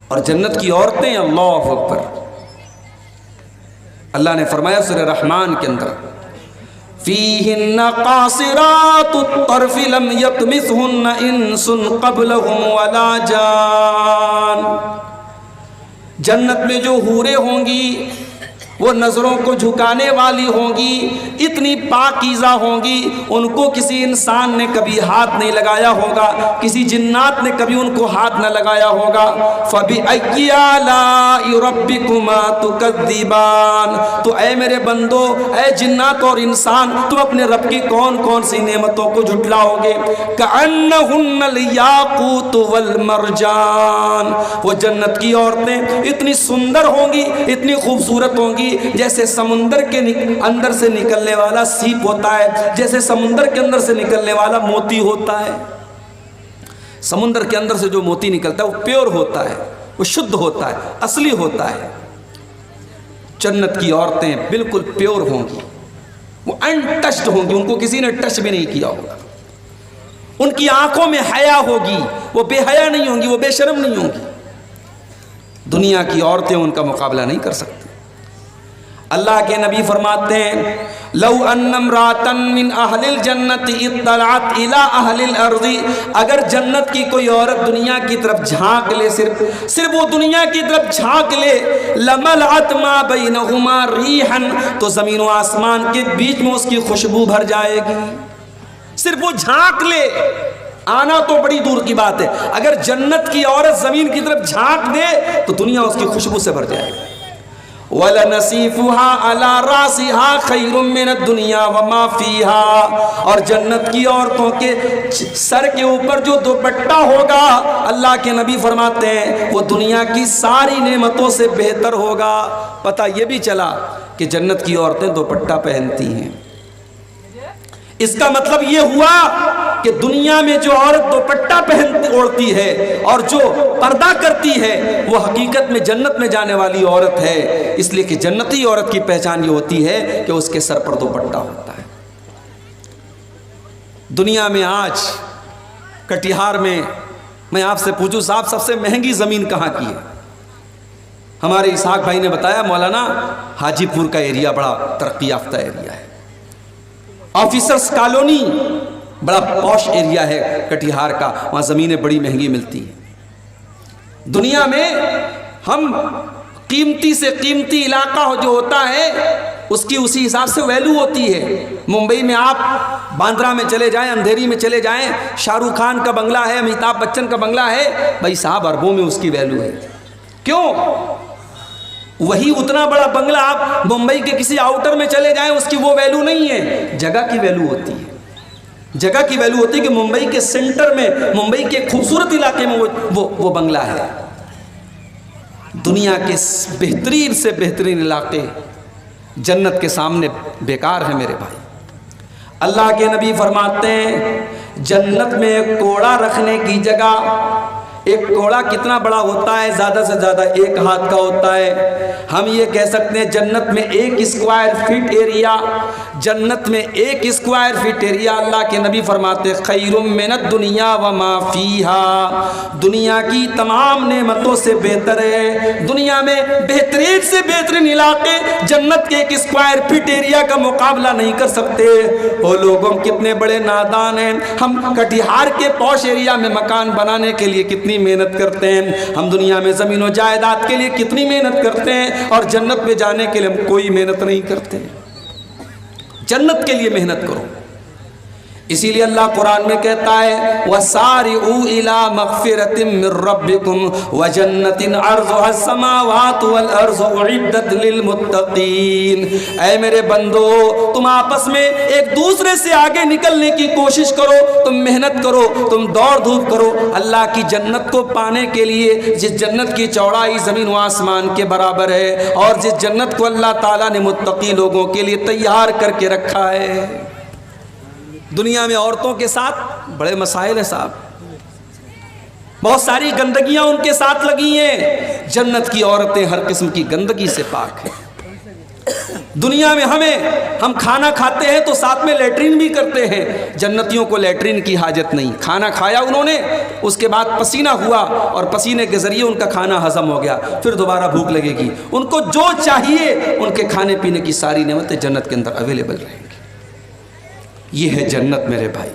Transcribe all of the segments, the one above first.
اور جنت کی عورتیں اللہ اکبر، اللہ نے فرمایا سورہ رحمان کے اندر فیہن قاصرات الطرف لم یطمثہن انس قبلہم ولا جان، جنت میں جو حوریں ہوں گی وہ نظروں کو جھکانے والی ہوں گی، اتنی پاکیزہ ہوں گی، ان کو کسی انسان نے کبھی ہاتھ نہیں لگایا ہوگا، کسی جنات نے کبھی ان کو ہاتھ نہ لگایا ہوگا۔ فَبِأَيِّ آلَاءِ رَبِّكُمَا تُكَذِّبَانِ، تو اے میرے بندو، اے جنات اور انسان، تم اپنے رب کی کون کون سی نعمتوں کو جھٹلاؤ گے؟ كَأَنَّهُنَّ الْيَاقُوتُ وَالْمَرْجَانُ، وہ جنت کی عورتیں اتنی سندر ہوں گی، اتنی خوبصورت ہوں گی جیسے سمندر کے اندر سے نکلنے والا سیپ ہوتا ہے، جیسے سمندر کے اندر سے نکلنے والا موتی ہوتا ہے۔ سمندر کے اندر سے جو موتی نکلتا ہے وہ پیور ہوتا ہے، وہ شدھ ہوتا ہے، اصلی ہوتا ہے۔ جنت کی عورتیں بالکل پیور ہوں گی، وہ انٹچڈ ہوں گی، ان کو کسی نے ٹچ بھی نہیں کیا ہوگا۔ ان کی آنکھوں میں حیا ہوگی، وہ بے حیا نہیں ہوں گی، وہ بے شرم نہیں ہوں گی۔ دنیا کی عورتیں ان کا مقابلہ نہیں کر سکتی۔ اللہ کے نبی فرماتے ہیں لو ان امرأة من اہل الجنت اطلعت الى اہل الارض، اگر جنت کی کوئی عورت دنیا کی طرف جھانک لے، صرف وہ دنیا کی طرف جھانک لے، لملأت ما بینہما ریحا، تو زمین و آسمان کے بیچ میں اس کی خوشبو بھر جائے گی۔ صرف وہ جھانک لے، آنا تو بڑی دور کی بات ہے، اگر جنت کی عورت زمین کی طرف جھانک دے تو دنیا اس کی خوشبو سے بھر جائے گی۔ وَلَنَسِيفُهَا عَلَى رَاسِهَا خَيْرٌ مِّنَ الدُّنْيَا وَمَا فِيهَا، اور جنت کی عورتوں کے سر کے اوپر جو دوپٹہ ہوگا، اللہ کے نبی فرماتے ہیں وہ دنیا کی ساری نعمتوں سے بہتر ہوگا۔ پتہ یہ بھی چلا کہ جنت کی عورتیں دوپٹہ پہنتی ہیں، اس کا مطلب یہ ہوا کہ دنیا میں جو عورت دوپٹہ اوڑھتی ہے اور جو پردہ کرتی ہے وہ حقیقت میں جنت میں جانے والی عورت ہے، اس لیے کہ جنتی عورت کی پہچان یہ ہوتی ہے کہ اس کے سر پر دوپٹہ ہوتا ہے۔ دنیا میں آج کٹیہار میں آپ سے پوچھوں صاحب سب سے مہنگی زمین کہاں کی ہے؟ ہمارے اسحاق بھائی نے بتایا مولانا حاجی پور کا ایریا بڑا ترقی یافتہ ایریا ہے، آفیسرز کالونی بڑا پوش ایریا ہے کٹیہار کا، وہاں زمینیں بڑی مہنگی ملتی ہیں۔ دنیا میں ہم قیمتی سے قیمتی علاقہ جو ہوتا ہے اس کی اسی حساب سے ویلو ہوتی ہے۔ ممبئی میں آپ باندرا میں چلے جائیں، اندھیری میں چلے جائیں، شاہ رخ خان کا بنگلہ ہے، امیتابھ بچن کا بنگلہ ہے، بھائی صاحب اربوں میں اس کی ویلو ہے۔ کیوں؟ وہی اتنا بڑا بنگلہ آپ ممبئی کے کسی آؤٹر میں چلے جائیں اس کی وہ ویلو نہیں ہے، جگہ کی ویلو ہوتی ہے۔ جگہ کی ویلو ہوتی ہے کہ ممبئی کے سینٹر میں، ممبئی کے خوبصورت علاقے میں وہ بنگلہ ہے۔ دنیا کے بہترین سے بہترین علاقے جنت کے سامنے بیکار ہیں میرے بھائی۔ اللہ کے نبی فرماتے ہیں جنت میں ایک کوڑا رکھنے کی جگہ، ایک کوڑا کتنا بڑا ہوتا ہے؟ زیادہ سے زیادہ 1 ہاتھ کا ہوتا ہے۔ ہم یہ کہہ سکتے ہیں جنت میں 1 اسکوائر فٹ ایریا، جنت میں 1 اسکوائر فٹ ایریا اللہ کے نبی فرماتے خیر من الدنیا وما فیہا، دنیا کی تمام نعمتوں سے بہتر ہے۔ دنیا میں بہترین سے بہترین علاقے جنت کے 1 اسکوائر فٹ ایریا کا مقابلہ نہیں کر سکتے۔ وہ لوگوں کتنے بڑے نادان ہیں، ہم کٹیہار کے پوش ایریا میں مکان بنانے کے لیے کتنی محنت کرتے ہیں، ہم دنیا میں زمین و جائیداد کے لیے کتنی محنت کرتے ہیں، اور جنت میں جانے کے لیے ہم کوئی محنت نہیں کرتے۔ جنت کے لیے محنت کرو۔ اسی لیے اللہ قرآن میں کہتا ہے وَسَارِعُوا إِلَىٰ مَغْفِرَةٍ مِّن رَّبِّكُمْ وَجَنَّةٍ عَرْضُهَا السَّمَاوَاتُ وَالْأَرْضُ أُعِدَّتْ لِلْمُتَّقِينَ، اے میرے بندو تم آپس میں ایک دوسرے سے آگے نکلنے کی کوشش کرو، تم محنت کرو، تم دوڑ دھوپ کرو اللہ کی جنت کو پانے کے لیے، جس جنت کی چوڑائی زمین و آسمان کے برابر ہے، اور جس جنت کو اللہ تعالیٰ نے متقی لوگوں کے لیے تیار کر کے رکھا ہے۔ دنیا میں عورتوں کے ساتھ بڑے مسائل ہیں صاحب، بہت ساری گندگیاں ان کے ساتھ لگی ہیں، جنت کی عورتیں ہر قسم کی گندگی سے پاک ہیں۔ دنیا میں ہم کھانا کھاتے ہیں تو ساتھ میں لیٹرین بھی کرتے ہیں، جنتیوں کو لیٹرین کی حاجت نہیں، کھانا کھایا انہوں نے، اس کے بعد پسینہ ہوا اور پسینے کے ذریعے ان کا کھانا ہضم ہو گیا، پھر دوبارہ بھوک لگے گی، ان کو جو چاہیے ان کے کھانے پینے کی ساری نعمتیں جنت کے اندر اویلیبل رہیں گی۔ یہ ہے جنت میرے بھائی،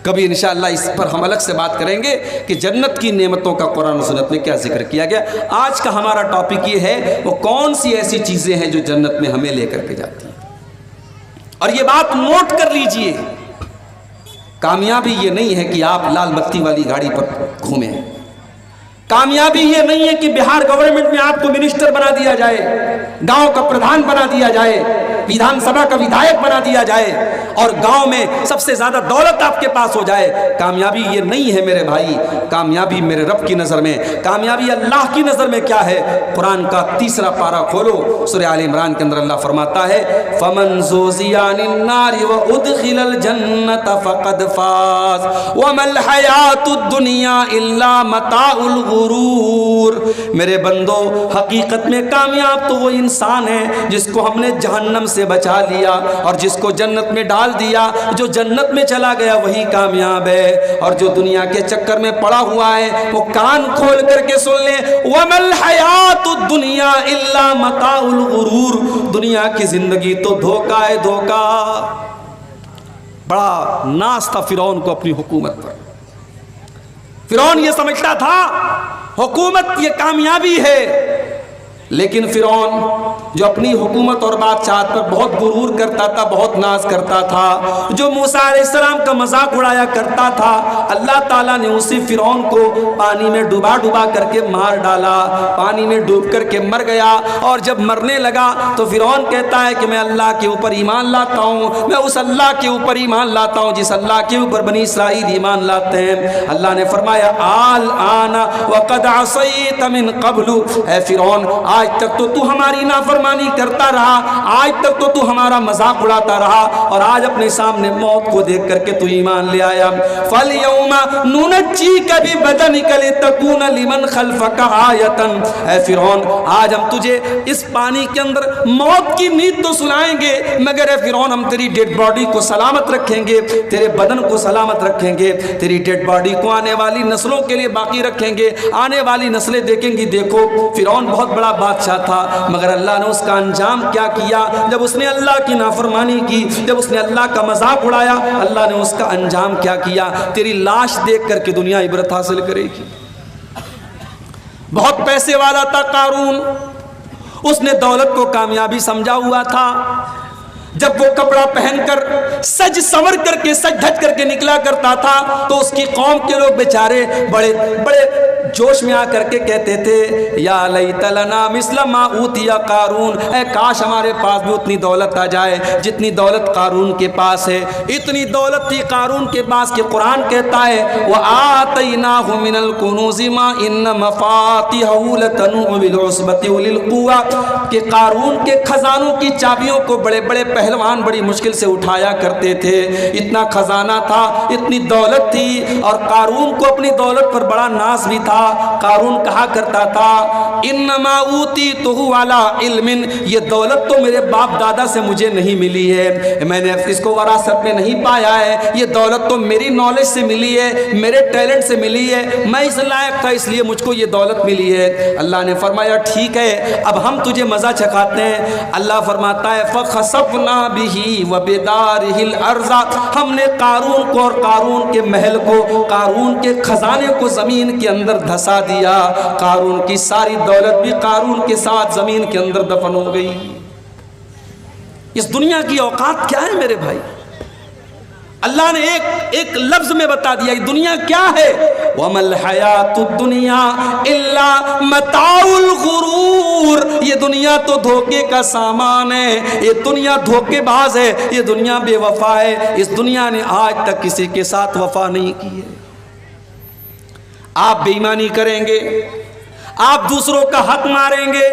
کبھی انشاءاللہ اس پر ہم الگ سے بات کریں گے کہ جنت کی نعمتوں کا قرآن و سنت میں کیا ذکر کیا گیا۔ آج کا ہمارا ٹاپک یہ ہے وہ کون سی ایسی چیزیں ہیں جو جنت میں ہمیں لے کر کے جاتی ہیں۔ اور یہ بات نوٹ کر لیجئے، کامیابی یہ نہیں ہے کہ آپ لال بتی والی گاڑی پر گھومیں، کامیابی یہ نہیں ہے کہ بہار گورنمنٹ میں آپ کو منسٹر بنا دیا جائے، گاؤں کا پردھان بنا دیا جائے، ویدھان سبھا کا ودھایک بنا دیا جائے اور گاؤں میں سب سے زیادہ دولت آپ کے پاس ہو جائے۔ کامیابی یہ نہیں ہے میرے بھائی، کامیابی میرے رب کی نظر میں، کامیابی اللہ کی نظر میں کیا ہے؟ قرآن کا 3 پارہ کھولو، سورہ آل عمران کے اندر اللہ فرماتا ہے فَمَنْ زُحْزِحَ عَنِ النَّارِ وَأُدْخِلَ الْجَنَّةَ فَقَدْ فَازَ وَمَا الْحَيَاةُ الدُّنْيَا إِلَّا مَتَاعُ الْغُرُورِ۔ میرے بندو، حقیقت میں کامیاب تو وہ انسان ہے جس کو ہم نے جہنم سے بچا لیا اور جس کو جنت میں ڈال دیا، جو جنت میں چلا گیا وہی کامیاب ہے، اور جو دنیا کے چکر میں پڑا ہوا ہے وہ کان کھول کر کے سن لے وَمَا الْحَيَاةُ الدُّنْيَا إِلَّا مَتَاعُ الْغُرُورِ۔ دنیا کی زندگی تو دھوکہ ہے، دھوکہ۔ بڑا ناز تھا فرعون کو اپنی حکومت پر، فرعون یہ سمجھتا تھا حکومت یہ کامیابی ہے، لیکن فرعون جو اپنی حکومت اور بادشاہت پر بہت غرور کرتا تھا، بہت ناز کرتا تھا، جو موسیٰ علیہ السلام کا مذاق اڑایا کرتا تھا، اللہ تعالیٰ نے اسی فرعون کو پانی میں ڈوبا ڈوبا کر کے مار ڈالا، پانی میں ڈوب کر کے مر گیا۔ اور جب مرنے لگا تو فرعون کہتا ہے کہ میں اللہ کے اوپر ایمان لاتا ہوں، میں اس اللہ کے اوپر ایمان لاتا ہوں جس اللہ کے اوپر بنی اسرائیل ایمان لاتے ہیں۔ اللہ نے فرمایا الآن وقد عصیت من قبل، اے فرعون آج تک تو ہماری نافرمانی کرتا رہا، آج تک تو ہمارا مذاق اڑاتا رہا، اور آج اپنے سامنے موت کو دیکھ کر کے تو ایمان لے آیا۔ فَالْيَوْمَ نُنَجِّيكَ بِبَدَنِكَ لِتَكُونَ لِمَنْ خَلْفَكَ آیَةً، اے فرعون آج ہم تجھے اس پانی کے اندر موت کی نیند تو سنائیں گے، مگر اے فرعون ہم تیری ڈیڈ باڈی کو سلامت رکھیں گے، تیرے بدن کو سلامت رکھیں گے، تیری ڈیڈ باڈی کو آنے والی نسلوں کے لیے باقی رکھیں گے، آنے والی نسلیں دیکھیں گی۔ دیکھو فرعون بہت بڑا بادشاہ تھا، مگر اللہ نے اس کا انجام کیا کیا؟ جب اس نے اللہ کی نافرمانی کی، جب اس نے اللہ کا مذاق اڑایا، اللہ نے اس کا انجام کیا کیا؟ تیری لاش دیکھ کر کے دنیا عبرت حاصل کرے گی۔ بہت پیسے والا تھا قارون، اس نے دولت کو کامیابی سمجھا ہوا تھا۔ جب وہ کپڑا پہن کر سج سور کر کے سج دھج کر کے نکلا کرتا تھا تو اس کی قوم کے لوگ بیچارے بڑے بڑے جوش میں آ کر کے کہتے تھے یا لیت لنا مثل ما اوتی قارون، اے کاش ہمارے پاس بھی اتنی دولت آ جائے جتنی دولت قارون کے پاس ہے۔ اتنی دولت تھی قارون کے پاس کہ قرآن کہتا ہے وَآتَيْنَاهُ مِنَ الْكُنُوزِ مَا إِنَّ مَفَاتِحَهُ لَتَنُوءُ بِالْعُصْبَةِ أُولِي الْقُوَّةِ، کہ قارون کے خزانوں کی چابیوں کو بڑے بڑے پہلوان بڑی مشکل سے اٹھایا کرتے تھے۔ اتنا خزانہ تھا، اتنی دولت تھی، اور قارون کو اپنی دولت پر بڑا ناز بھی تھا۔ قارون کہا کرتا تھا انما اوتیتہ علی علم، یہ دولت تو میرے باپ دادا سے مجھے نہیں ملی ہے، میں نے اس کو وراثت میں نہیں پایا ہے، یہ دولت تو میری نالج سے ملی ہے، میرے ٹیلنٹ سے ملی ہے، میں اس لائق تھا اس لیے مجھ کو یہ دولت ملی ہے۔ اللہ نے فرمایا ٹھیک ہے اب ہم تجھے مزہ چکھاتے ہیں۔ اللہ فرماتا ہے فخسفنا بہ وبدارہ الارض، ہم نے قارون کو اور قارون کے محل کو، قارون کے خزانے کو زمین کے اندر دھسا دیا، قارون کی ساری دولت بھی قارون کے ساتھ زمین کے اندر دفن ہو گئی۔ اس دنیا کی اوقات کیا ہے میرے بھائی؟ اللہ نے ایک لفظ میں بتا دیا یہ دنیا کیا ہے، وَمَا الْحَيَاةُ الدُّنْيَا إِلَّا مَتَاعُ الْغُرُورِ، یہ دنیا تو دھوکے کا سامان ہے، یہ دنیا دھوکے باز ہے، یہ دنیا بے وفا ہے، اس دنیا نے آج تک کسی کے ساتھ وفا نہیں کی ہے۔ آپ بے ایمانی کریں گے، آپ دوسروں کا حق ماریں گے،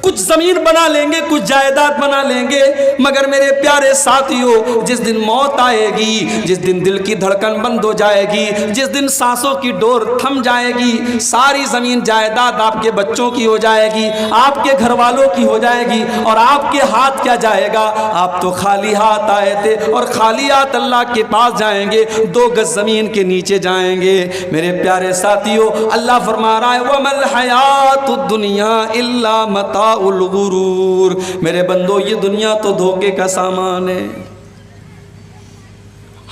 کچھ کچھ زمین بنا لیں گے، کچھ جائیداد بنا لیں گے، مگر میرے پیارے ساتھیوں جس دن موت آئے گی، جس دن دل کی دھڑکن بند ہو جائے گی، جس دن سانسوں کی ڈور تھم جائے گی، ساری زمین جائیداد آپ کے بچوں کی ہو جائے گی، آپ کے گھر والوں کی ہو جائے گی، اور آپ کے ہاتھ کیا جائے گا؟ آپ تو خالی ہاتھ آئے تھے اور خالی ہاتھ اللہ کے پاس جائیں گے، 2 گز زمین کے نیچے جائیں گے۔ میرے پیارے ساتھیوں اللہ فرما رہا ہے وَمَا الْحَيَاةُ الدُّنْيَا إِلَّا مَتَاعُ الْغُرُورِ، میرے بندو یہ دنیا تو دھوکے کا سامان ہے۔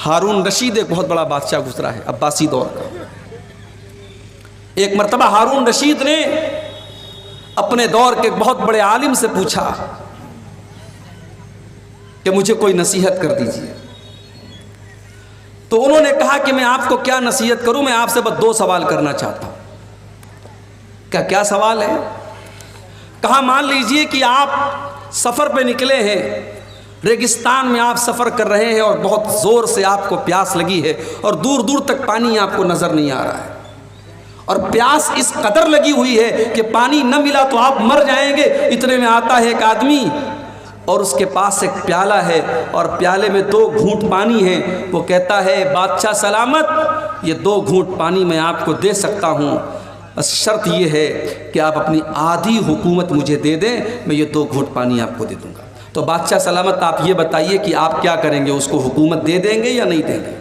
ہارون رشید ایک بہت بڑا بادشاہ گزرا ہے عباسی دور کا۔ ایک مرتبہ ہارون رشید نے اپنے دور کے بہت بڑے عالم سے پوچھا کہ مجھے کوئی نصیحت کر دیجیے، تو انہوں نے کہا کہ میں آپ کو کیا نصیحت کروں، میں آپ سے بس 2 سوال کرنا چاہتا ہوں۔ کیا سوال ہے؟ کہا مان لیجئے کہ آپ سفر پہ نکلے ہیں، ریگستان میں آپ سفر کر رہے ہیں اور بہت زور سے آپ کو پیاس لگی ہے اور دور دور تک پانی آپ کو نظر نہیں آ رہا ہے، اور پیاس اس قدر لگی ہوئی ہے کہ پانی نہ ملا تو آپ مر جائیں گے۔ اتنے میں آتا ہے ایک آدمی اور اس کے پاس ایک پیالہ ہے اور پیالے میں 2 گھونٹ پانی ہے، وہ کہتا ہے بادشاہ سلامت یہ 2 گھونٹ پانی میں آپ کو دے سکتا ہوں، بس شرط یہ ہے کہ آپ اپنی آدھی حکومت مجھے دے دیں، میں یہ 2 گھونٹ پانی آپ کو دے دوں گا۔ تو بادشاہ سلامت آپ یہ بتائیے کہ آپ کیا کریں گے، اس کو حکومت دے دیں گے یا نہیں دیں گے؟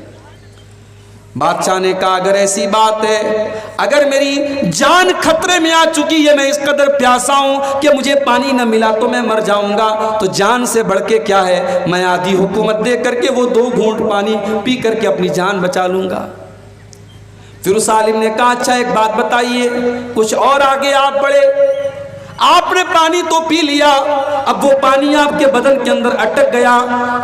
بادشاہ نے کہا اگر ایسی بات ہے، اگر میری جان خطرے میں آ چکی ہے، میں اس قدر پیاسا ہوں کہ مجھے پانی نہ ملا تو میں مر جاؤں گا، تو جان سے بڑھ کے کیا ہے، میں آدھی حکومت دے کر کے وہ 2 گھونٹ پانی پی کر کے اپنی جان بچا لوں گا۔ پھر اس عالم نے کہا اچھا ایک بات بتائیے، کچھ اور آگے آپ بڑھے، آپ نے پانی تو پی لیا، اب وہ پانی آپ کے بدن کے اندر اٹک گیا،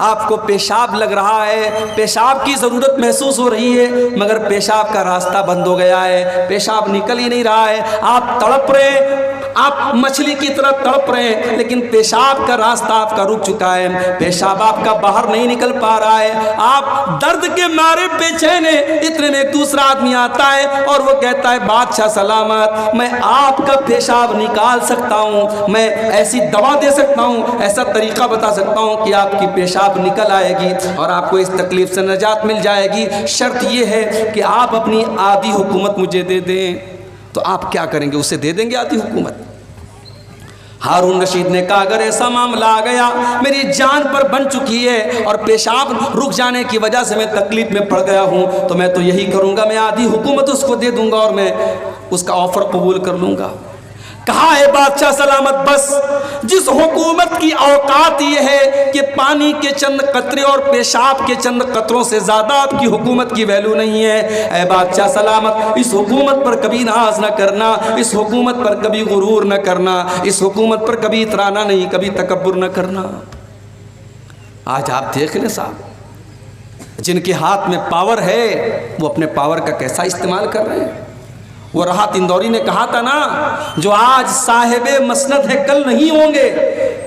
آپ کو پیشاب لگ رہا ہے، پیشاب کی ضرورت محسوس ہو رہی ہے، مگر پیشاب کا راستہ بند ہو گیا ہے، پیشاب نکل ہی نہیں رہا ہے، آپ تڑپ رہے ہیں، آپ مچھلی کی طرح تڑپ رہے ہیں، لیکن پیشاب کا راستہ آپ کا رک چکا ہے، پیشاب آپ کا باہر نہیں نکل پا رہا ہے، آپ درد کے مارے بے چین ہیں۔ اتنے میں ایک دوسرا آدمی آتا ہے اور وہ کہتا ہے بادشاہ سلامت میں آپ کا پیشاب نکال سکتا ہوں، میں ایسی دوا دے سکتا ہوں، ایسا طریقہ بتا سکتا ہوں کہ آپ کی پیشاب نکل آئے گی اور آپ کو اس تکلیف سے نجات مل جائے گی، شرط یہ ہے کہ آپ اپنی آدھی حکومت مجھے دے دیں۔ تو آپ کیا کریں گے، اسے دے دیں گے آدھی حکومت؟ ہارون رشید نے کہا اگر ایسا معاملہ آ گیا، میری جان پر بن چکی ہے اور پیشاب رک جانے کی وجہ سے میں تکلیف میں پڑ گیا ہوں، تو میں تو یہی کروں گا، میں آدھی حکومت اس کو دے دوں گا اور میں اس کا آفر قبول کر لوں گا۔ کہا ہے بادشاہ سلامت بس جس حکومت کی اوقات یہ ہے کہ پانی کے چند قطرے اور پیشاب کے چند قطروں سے زیادہ آپ کی حکومت کی ویلیو نہیں ہے، اے بادشاہ سلامت اس حکومت پر کبھی ناز نہ کرنا، اس حکومت پر کبھی غرور نہ کرنا، اس حکومت پر کبھی اترانا نہیں، کبھی تکبر نہ کرنا۔ آج آپ دیکھ لیں صاحب، جن کے ہاتھ میں پاور ہے وہ اپنے پاور کا کیسا استعمال کر رہے ہیں۔ وہ راحت اندوری نے کہا تھا نا، جو آج صاحب مسند ہے کل نہیں ہوں گے،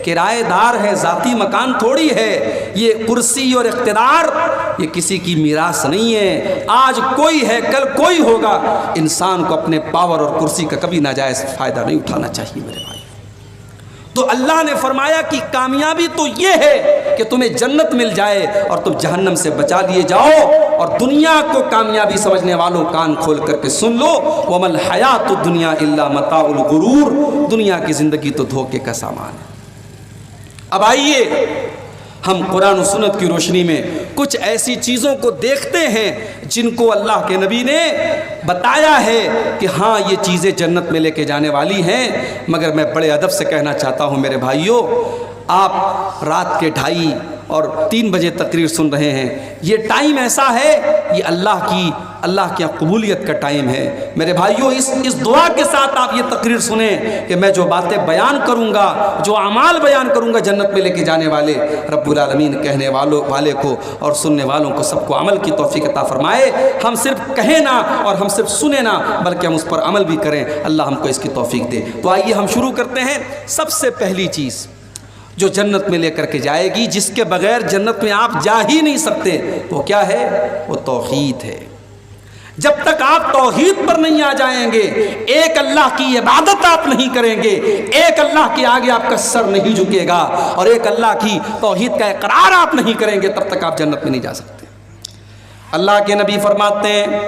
کرایہ دار ہے ذاتی مکان تھوڑی ہے، یہ کرسی اور اقتدار یہ کسی کی میراث نہیں ہے، آج کوئی ہے کل کوئی ہوگا۔ انسان کو اپنے پاور اور کرسی کا کبھی ناجائز فائدہ نہیں اٹھانا چاہیے میرے بھائی۔ تو اللہ نے فرمایا کہ کامیابی تو یہ ہے کہ تمہیں جنت مل جائے اور تم جہنم سے بچا لیے جاؤ، اور دنیا کو کامیابی سمجھنے والوں کان کھول کر کے سن لو، وَمَا الْحَيَاةُ الدُّنْيَا إِلَّا مَتَاعُ الْغُرُورِ، دنیا کی زندگی تو دھوکے کا سامان ہے۔ اب آئیے ہم قرآن و سنت کی روشنی میں کچھ ایسی چیزوں کو دیکھتے ہیں جن کو اللہ کے نبی نے بتایا ہے کہ ہاں یہ چیزیں جنت میں لے کے جانے والی ہیں، مگر میں بڑے ادب سے کہنا چاہتا ہوں میرے بھائیوں، آپ رات کے 2:30 اور 3 بجے تقریر سن رہے ہیں، یہ ٹائم ایسا ہے، یہ اللہ کی قبولیت کا ٹائم ہے میرے بھائیوں۔ اس دعا کے ساتھ آپ یہ تقریر سنیں کہ میں جو باتیں بیان کروں گا، جو اعمال بیان کروں گا جنت میں لے کے جانے والے، رب العالمین کہنے والے کو اور سننے والوں کو سب کو عمل کی توفیق عطا فرمائے۔ ہم صرف کہیں نہ اور ہم صرف سنیں نہ، بلکہ ہم اس پر عمل بھی کریں، اللہ ہم کو اس کی توفیق دے۔ تو آئیے ہم شروع کرتے ہیں۔ سب سے پہلی چیز جو جنت میں لے کر کے جائے گی، جس کے بغیر جنت میں آپ جا ہی نہیں سکتے، وہ کیا ہے؟ وہ توحید ہے۔ جب تک آپ توحید پر نہیں آ جائیں گے، ایک اللہ کی عبادت آپ نہیں کریں گے، ایک اللہ کے آگے آپ کا سر نہیں جھکے گا، اور ایک اللہ کی توحید کا اقرار آپ نہیں کریں گے، تب تک آپ جنت میں نہیں جا سکتے۔ اللہ کے نبی فرماتے ہیں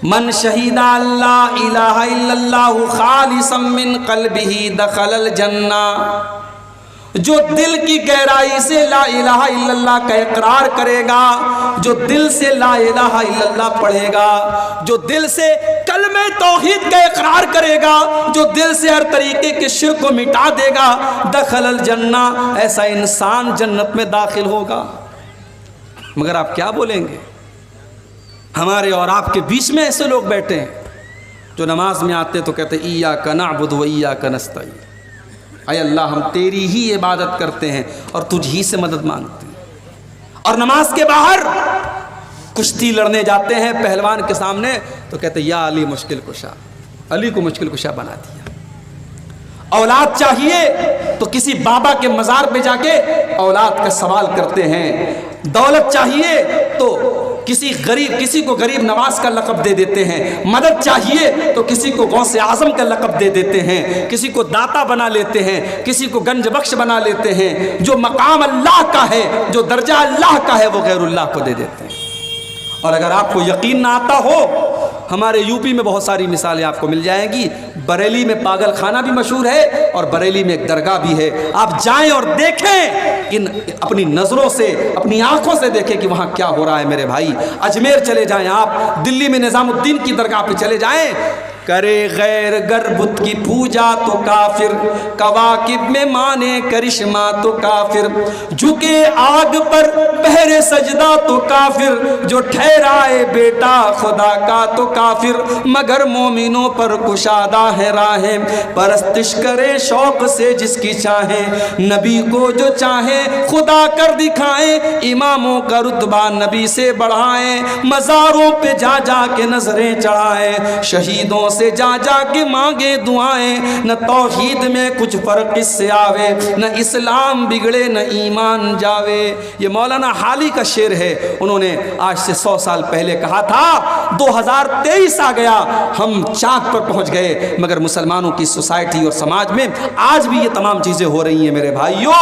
من شہید اللہ الہ الا اللہ خالصا من قلبہ دخل الجنہ، جو دل کی گہرائی سے لا الہ الا اللہ کا اقرار کرے گا، جو دل سے لا الہ الا اللہ پڑھے گا، جو دل سے کلمہ توحید کا اقرار کرے گا، جو دل سے ہر طریقے کے شرک کو مٹا دے گا، دخل الجنہ، ایسا انسان جنت میں داخل ہوگا۔ مگر آپ کیا بولیں گے؟ ہمارے اور آپ کے بیچ میں ایسے لوگ بیٹھے ہیں جو نماز میں آتے تو کہتے ایاک نعبد و ایاک نستعین، اے اللہ ہم تیری ہی عبادت کرتے ہیں اور تجھ ہی سے مدد مانگتے ہیں، اور نماز کے باہر کشتی لڑنے جاتے ہیں پہلوان کے سامنے تو کہتے یا علی مشکل کشا، علی کو مشکل کشا بنا دیا۔ اولاد چاہیے تو کسی بابا کے مزار پہ جا کے اولاد کا سوال کرتے ہیں، دولت چاہیے تو کسی کو غریب نواز کا لقب دے دیتے ہیں، مدد چاہیے تو کسی کو غوث اعظم کا لقب دے دیتے ہیں، کسی کو داتا بنا لیتے ہیں، کسی کو گنج بخش بنا لیتے ہیں۔ جو مقام اللہ کا ہے، جو درجہ اللہ کا ہے، وہ غیر اللہ کو دے دیتے ہیں۔ اور اگر آپ کو یقین نہ آتا ہو، ہمارے یوپی میں بہت ساری مثالیں آپ کو مل جائیں گی۔ بریلی میں پاگل خانہ بھی مشہور ہے اور بریلی میں ایک درگاہ بھی ہے، آپ جائیں اور دیکھیں، اپنی نظروں سے اپنی آنکھوں سے دیکھیں کہ وہاں کیا ہو رہا ہے میرے بھائی۔ اجمیر چلے جائیں، آپ دلی میں نظام الدین کی درگاہ پہ چلے جائیں، کرے غیر گر بت کی پوجا تو کافر، کواکب میں مانے کرشمہ تو کافر، جھکے آگ پر پہرے سجدہ تو کافر، جو ٹھہرائے بیٹا خدا کا تو کافر، مگر مومنوں پر کشادہ ہے راہیں، پرستش کرے شوق سے جس کی چاہیں، نبی کو جو چاہیں خدا کر دکھائیں، اماموں کا رتبہ نبی سے بڑھائیں، مزاروں پہ جا جا کے نظریں چڑھائیں، شہیدوں سے جا جا کے مانگے دعائیں، نہ توحید میں کچھ فرق اس سے آوے، نہ اسلام بگڑے نہ ایمان جاوے۔ یہ مولانا حالی کا شعر ہے، انہوں نے آج سے 100 سال پہلے کہا تھا۔ 2023 آ گیا، ہم چاند پر پہنچ گئے، مگر مسلمانوں کی سوسائٹی اور سماج میں آج بھی یہ تمام چیزیں ہو رہی ہیں میرے بھائیوں۔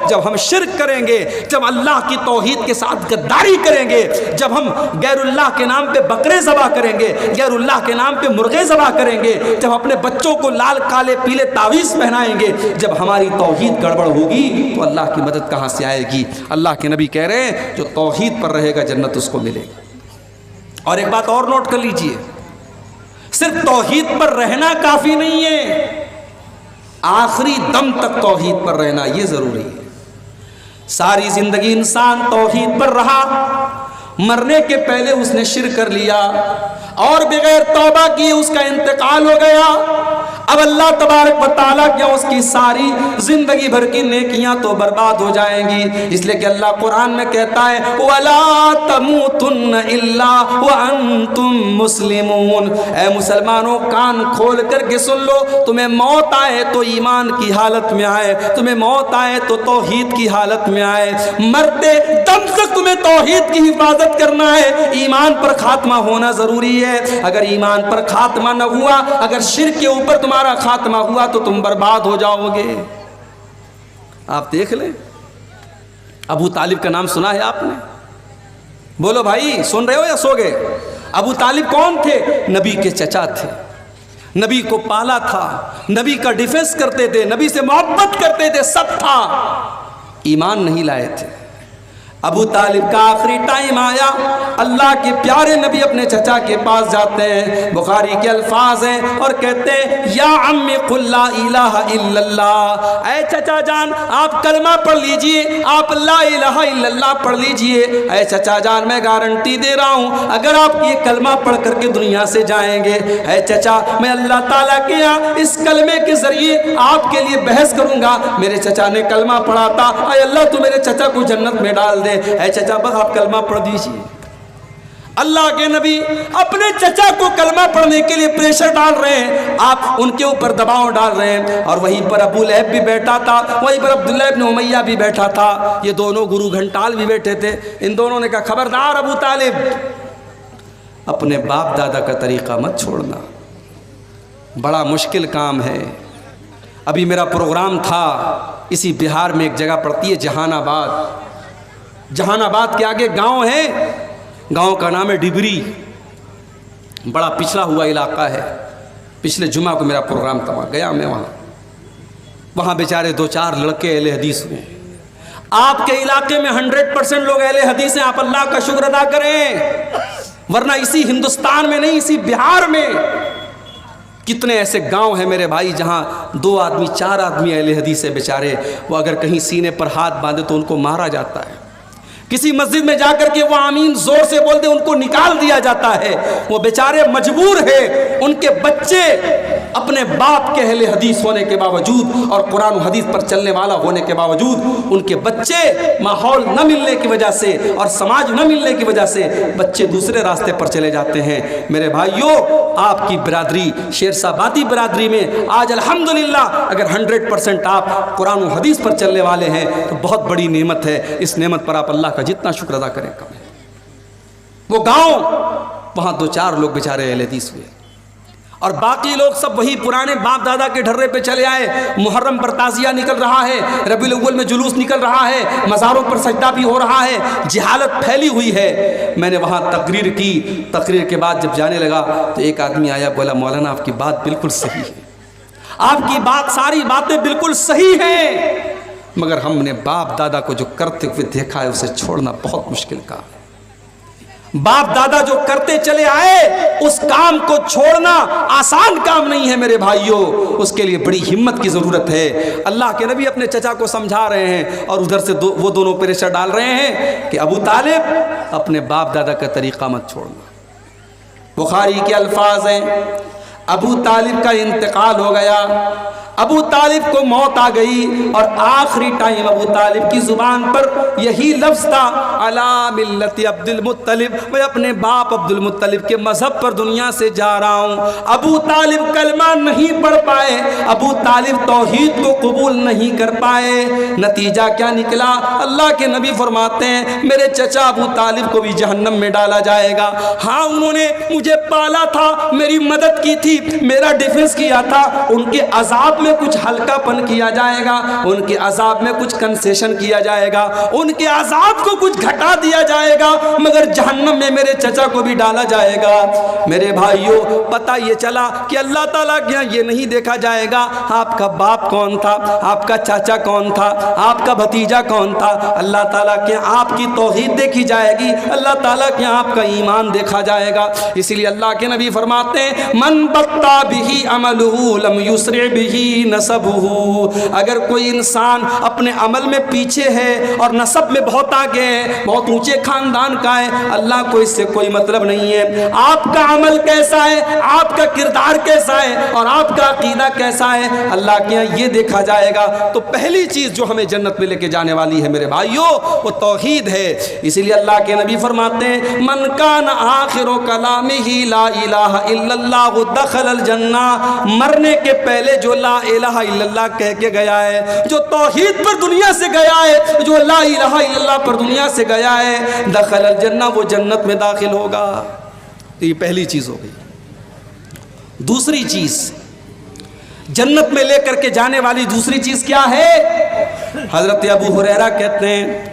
جب ہم شرک کریں گے، جب اللہ کی توحید کے ساتھ غداری کریں گے، جب ہم غیر اللہ کے نام پہ بکرے ذبح کریں گے، غیر اللہ کے نام پہ مرغے ذبح کریں گے، جب اپنے بچوں کو لال کالے پیلے تعویذ پہنائیں گے، جب ہماری توحید گڑبڑ ہوگی تو اللہ کی مدد کہاں سے آئے گی؟ اللہ کے نبی کہہ رہے ہیں جو توحید پر رہے گا جنت اس کو ملے گی۔ اور ایک بات اور نوٹ کر لیجئے، صرف توحید پر رہنا کافی نہیں ہے، آخری دم تک توحید پر رہنا یہ ضروری ہے۔ ساری زندگی انسان توحید پر رہا، مرنے کے پہلے اس نے شرک کر لیا اور بغیر توبہ کیے اس کا انتقال ہو گیا، اب اللہ تبارک و تعالیٰ کیا اس کی ساری زندگی بھر کی نیکیاں تو برباد ہو جائیں گی۔ اس لیے کہ اللہ قرآن میں کہتا ہے وَلَا تَمُوتُنَّ إِلَّا وَأَنْتُمْ مُسْلِمُونَ، اے مسلمانوں کان کھول کر کے سن لو، تمہیں موت آئے تو ایمان کی حالت میں آئے، تمہیں موت آئے تو توحید کی حالت میں آئے، مرتے دم تک تمہیں توحید کی حفاظت کرنا ہے، ایمان پر خاتمہ ہونا ضروری ہے۔ اگر ایمان پر خاتمہ نہ ہوا، اگر شرک کے اوپر تمہارا خاتمہ ہوا تو تم برباد ہو جاؤ گے۔ آپ دیکھ لیں، ابو طالب کا نام سنا ہے آپ نے؟ بولو بھائی، سن رہے ہو یا سو گئے؟ ابو طالب کون تھے؟ نبی کے چچا تھے، نبی کو پالا تھا، نبی کا ڈیفنس کرتے تھے، نبی سے محبت کرتے تھے، سب تھا، ایمان نہیں لائے تھے۔ ابو طالب کا آخری ٹائم آیا، اللہ کے پیارے نبی اپنے چچا کے پاس جاتے ہیں، بخاری کے الفاظ ہیں اور کہتے ہیں یا عمی قل لا الہ الا اللہ، اے چچا جان آپ کلمہ پڑھ لیجئے، آپ لا الہ الا اللہ پڑھ لیجئے، اے چچا جان میں گارنٹی دے رہا ہوں اگر آپ یہ کلمہ پڑھ کر کے دنیا سے جائیں گے، اے چچا میں اللہ تعالیٰ کے یہاں اس کلمے کے ذریعے آپ کے لیے بحث کروں گا۔ میرے چچا نے کلمہ پڑھا تھا، اے اللہ تو میرے چچا کو جنت میں ڈال دے، اے چچا بس آپ کلمہ پڑھ دیجئے۔ اللہ کے نبی اپنے چچا کو کلمہ پڑھنے کے لیے پریشر ڈال رہے ہیں، آپ ان کے اوپر دباؤ ڈال رہے ہیں، اور وہیں پر ابو لہب بھی بیٹھا تھا، وہیں پر عبداللہ ابن امیہ بھی بیٹھا تھا، یہ دونوں گرو گھنٹال بھی بیٹھے تھے۔ ان دونوں نے کہا خبردار ابو طالب، اپنے باپ دادا کا طریقہ مت چھوڑنا، بڑا مشکل کام ہے۔ ابھی میرا پروگرام تھا اسی بہار میں، ایک جگہ پڑتی ہے جہان آباد، جہان آباد کے آگے گاؤں ہے، گاؤں کا نام ہے ڈبری، بڑا پچھڑا ہوا علاقہ ہے۔ پچھلے جمعہ کو میرا پروگرام تھا، گیا میں وہاں بیچارے 2-4 لڑکے اہل حدیث ہوئے۔ آپ کے علاقے میں 100% لوگ اہل حدیث ہیں، آپ اللہ کا شکر ادا کریں، ورنہ اسی ہندوستان میں نہیں، اسی بہار میں کتنے ایسے گاؤں ہیں میرے بھائی جہاں 2 آدمی 4 آدمی اہل حدیث ہیں بیچارے، وہ اگر کہیں سینے پر ہاتھ باندھے تو ان کو مارا جاتا ہے، کسی مسجد میں جا کر کے وہ آمین زور سے بولتے ان کو نکال دیا جاتا ہے، وہ بیچارے مجبور ہیں، ان کے بچے اپنے باپ کے اہل حدیث ہونے کے باوجود اور قرآن و حدیث پر چلنے والا ہونے کے باوجود ان کے بچے ماحول نہ ملنے کی وجہ سے اور سماج نہ ملنے کی وجہ سے بچے دوسرے راستے پر چلے جاتے ہیں۔ میرے بھائیوں، آپ کی برادری شیرشاہ آبادی برادری میں آج الحمدللہ اگر 100% آپ قرآن و حدیث پر چلنے والے ہیں تو بہت بڑی نعمت ہے، اس نعمت پر آپ اللہ کا جتنا شکر ادا کریں کم ہے۔ وہ گاؤں، وہاں 2-4 لوگ بیچارے اہل حدیث ہوئے اور باقی لوگ سب وہی پرانے باپ دادا کے ڈھرے پہ چلے آئے۔ محرم پر تعزیہ نکل رہا ہے، ربیع الاول میں جلوس نکل رہا ہے، مزاروں پر سجدہ بھی ہو رہا ہے، جہالت پھیلی ہوئی ہے۔ میں نے وہاں تقریر کی، تقریر کے بعد جب جانے لگا تو ایک آدمی آیا، بولا مولانا آپ کی بات بالکل صحیح ہے، آپ کی بات ساری باتیں بالکل صحیح ہیں، مگر ہم نے باپ دادا کو جو کرتے ہوئے دیکھا ہے اسے چھوڑنا بہت مشکل کام ہے۔ باپ دادا جو کرتے چلے آئے اس کام کو چھوڑنا آسان کام نہیں ہے میرے بھائیوں، اس کے لیے بڑی ہمت کی ضرورت ہے۔ اللہ کے نبی اپنے چچا کو سمجھا رہے ہیں اور ادھر سے وہ دونوں پریشر ڈال رہے ہیں کہ ابو طالب اپنے باپ دادا کا طریقہ مت چھوڑنا۔ بخاری کے الفاظ ہیں، ابو طالب کا انتقال ہو گیا، ابو طالب کو موت آ گئی اور آخری ٹائم ابو طالب کی زبان پر یہی لفظ تھا، علی ملت عبد المطلب، میں اپنے باپ عبد المطلب کے مذہب پر دنیا سے جا رہا ہوں۔ ابو طالب کلمہ نہیں پڑھ پائے، ابو طالب توحید کو قبول نہیں کر پائے، نتیجہ کیا نکلا؟ اللہ کے نبی فرماتے ہیں میرے چچا ابو طالب کو بھی جہنم میں ڈالا جائے گا۔ ہاں انہوں نے مجھے پالا تھا، میری مدد کی تھی، میرا ڈیفنس کیا تھا، ان کے عذاب میں کچھ ہلکا پن کیا جائے گا، ان کے عذاب میں کچھ کنسیشن کیا جائے گا، ان کے عذاب کو کچھ گھٹا دیا جائے گا، مگر جہنم میں میرے چچا کو بھی ڈالا جائے گا۔ میرے بھائیوں، پتہ یہ چلا کہ اللہ تعالیٰ کے یہاں یہ نہیں دیکھا جائے گا آپ کا باپ کون تھا، آپ کا چاچا کون تھا، آپ کا بھتیجا کون تھا، اللہ تعالیٰ کے آپ کی توحید دیکھی جائے گی، اللہ تعالیٰ کے آپ کا ایمان دیکھا جائے گا۔ اسی لیے اللہ کے نبی فرماتے ہیں من بطا بہی عملہ لم یسرع بہی نسبہ، اگر کوئی انسان اپنے عمل میں پیچھے ہے اور نسب میں بہت آگے ہے، بہت اونچے خاندان کا ہے، اللہ کو اس سے کوئی مطلب نہیں ہے۔ آپ کا عمل کیسا ہے، آپ کا کردار کیسا ہے اور آپ کا عقیدہ کیسا ہے، اللہ کے یہاں یہ دیکھا جائے گا۔ تو پہلی چیز جو ہمیں جنت میں لے کے جانے والی ہے میرے بھائیوں وہ توحید ہے۔ اسی لیے اللہ کے نبی فرماتے ہیں من کان آخر کلامہ لا الہ الا اللہ دخل الجنہ، مرنے کے پہلے جو لا الہ الا اللہ کہہ کے گیا ہے، جو توحید پر دنیا سے گیا ہے، جو لا الہ الا اللہ پر دنیا سے گیا ہے، دخل الجنہ، وہ جنت میں داخل ہوگا۔ یہ پہلی چیز ہو گئی۔ دوسری چیز جنت میں لے کر کے جانے والی دوسری چیز کیا ہے؟ حضرت ابو ہریرہ کہتے ہیں،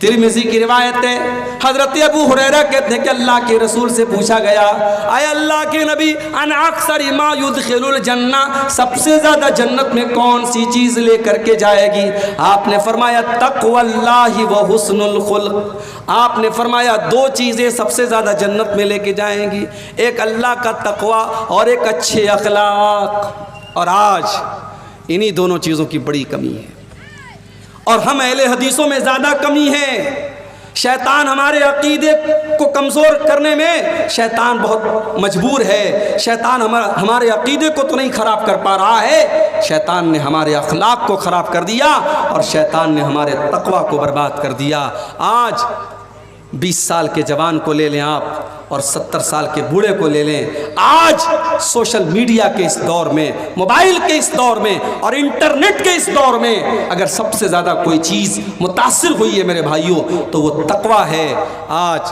ترمذی کی روایت ہے، حضرت ابو ہریرہ کہتے ہیں کہ اللہ کے رسول سے پوچھا گیا اے اللہ کے نبی ان اکثر ما يدخل الجنہ، سب سے زیادہ جنت میں کون سی چیز لے کر کے جائے گی؟ آپ نے فرمایا تقوی اللہ و حسن الخلق۔ آپ نے فرمایا 2 چیزیں سب سے زیادہ جنت میں لے کے جائیں گی، ایک اللہ کا تقوی اور ایک اچھے اخلاق۔ اور آج انہی دونوں چیزوں کی بڑی کمی ہے اور ہم اہل حدیثوں میں زیادہ کمی ہے۔ شیطان ہمارے عقیدے کو کمزور کرنے میں شیطان بہت مجبور ہے۔ شیطان ہمارے عقیدے کو تو نہیں خراب کر پا رہا ہے، شیطان نے ہمارے اخلاق کو خراب کر دیا اور شیطان نے ہمارے تقوی کو برباد کر دیا۔ آج 20 سال کے جوان کو لے لیں آپ اور 70 سال کے بوڑھے کو لے لیں، آج سوشل میڈیا کے اس دور میں، موبائل کے اس دور میں اور انٹرنیٹ کے اس دور میں اگر سب سے زیادہ کوئی چیز متاثر ہوئی ہے میرے بھائیوں تو وہ تقوی ہے۔ آج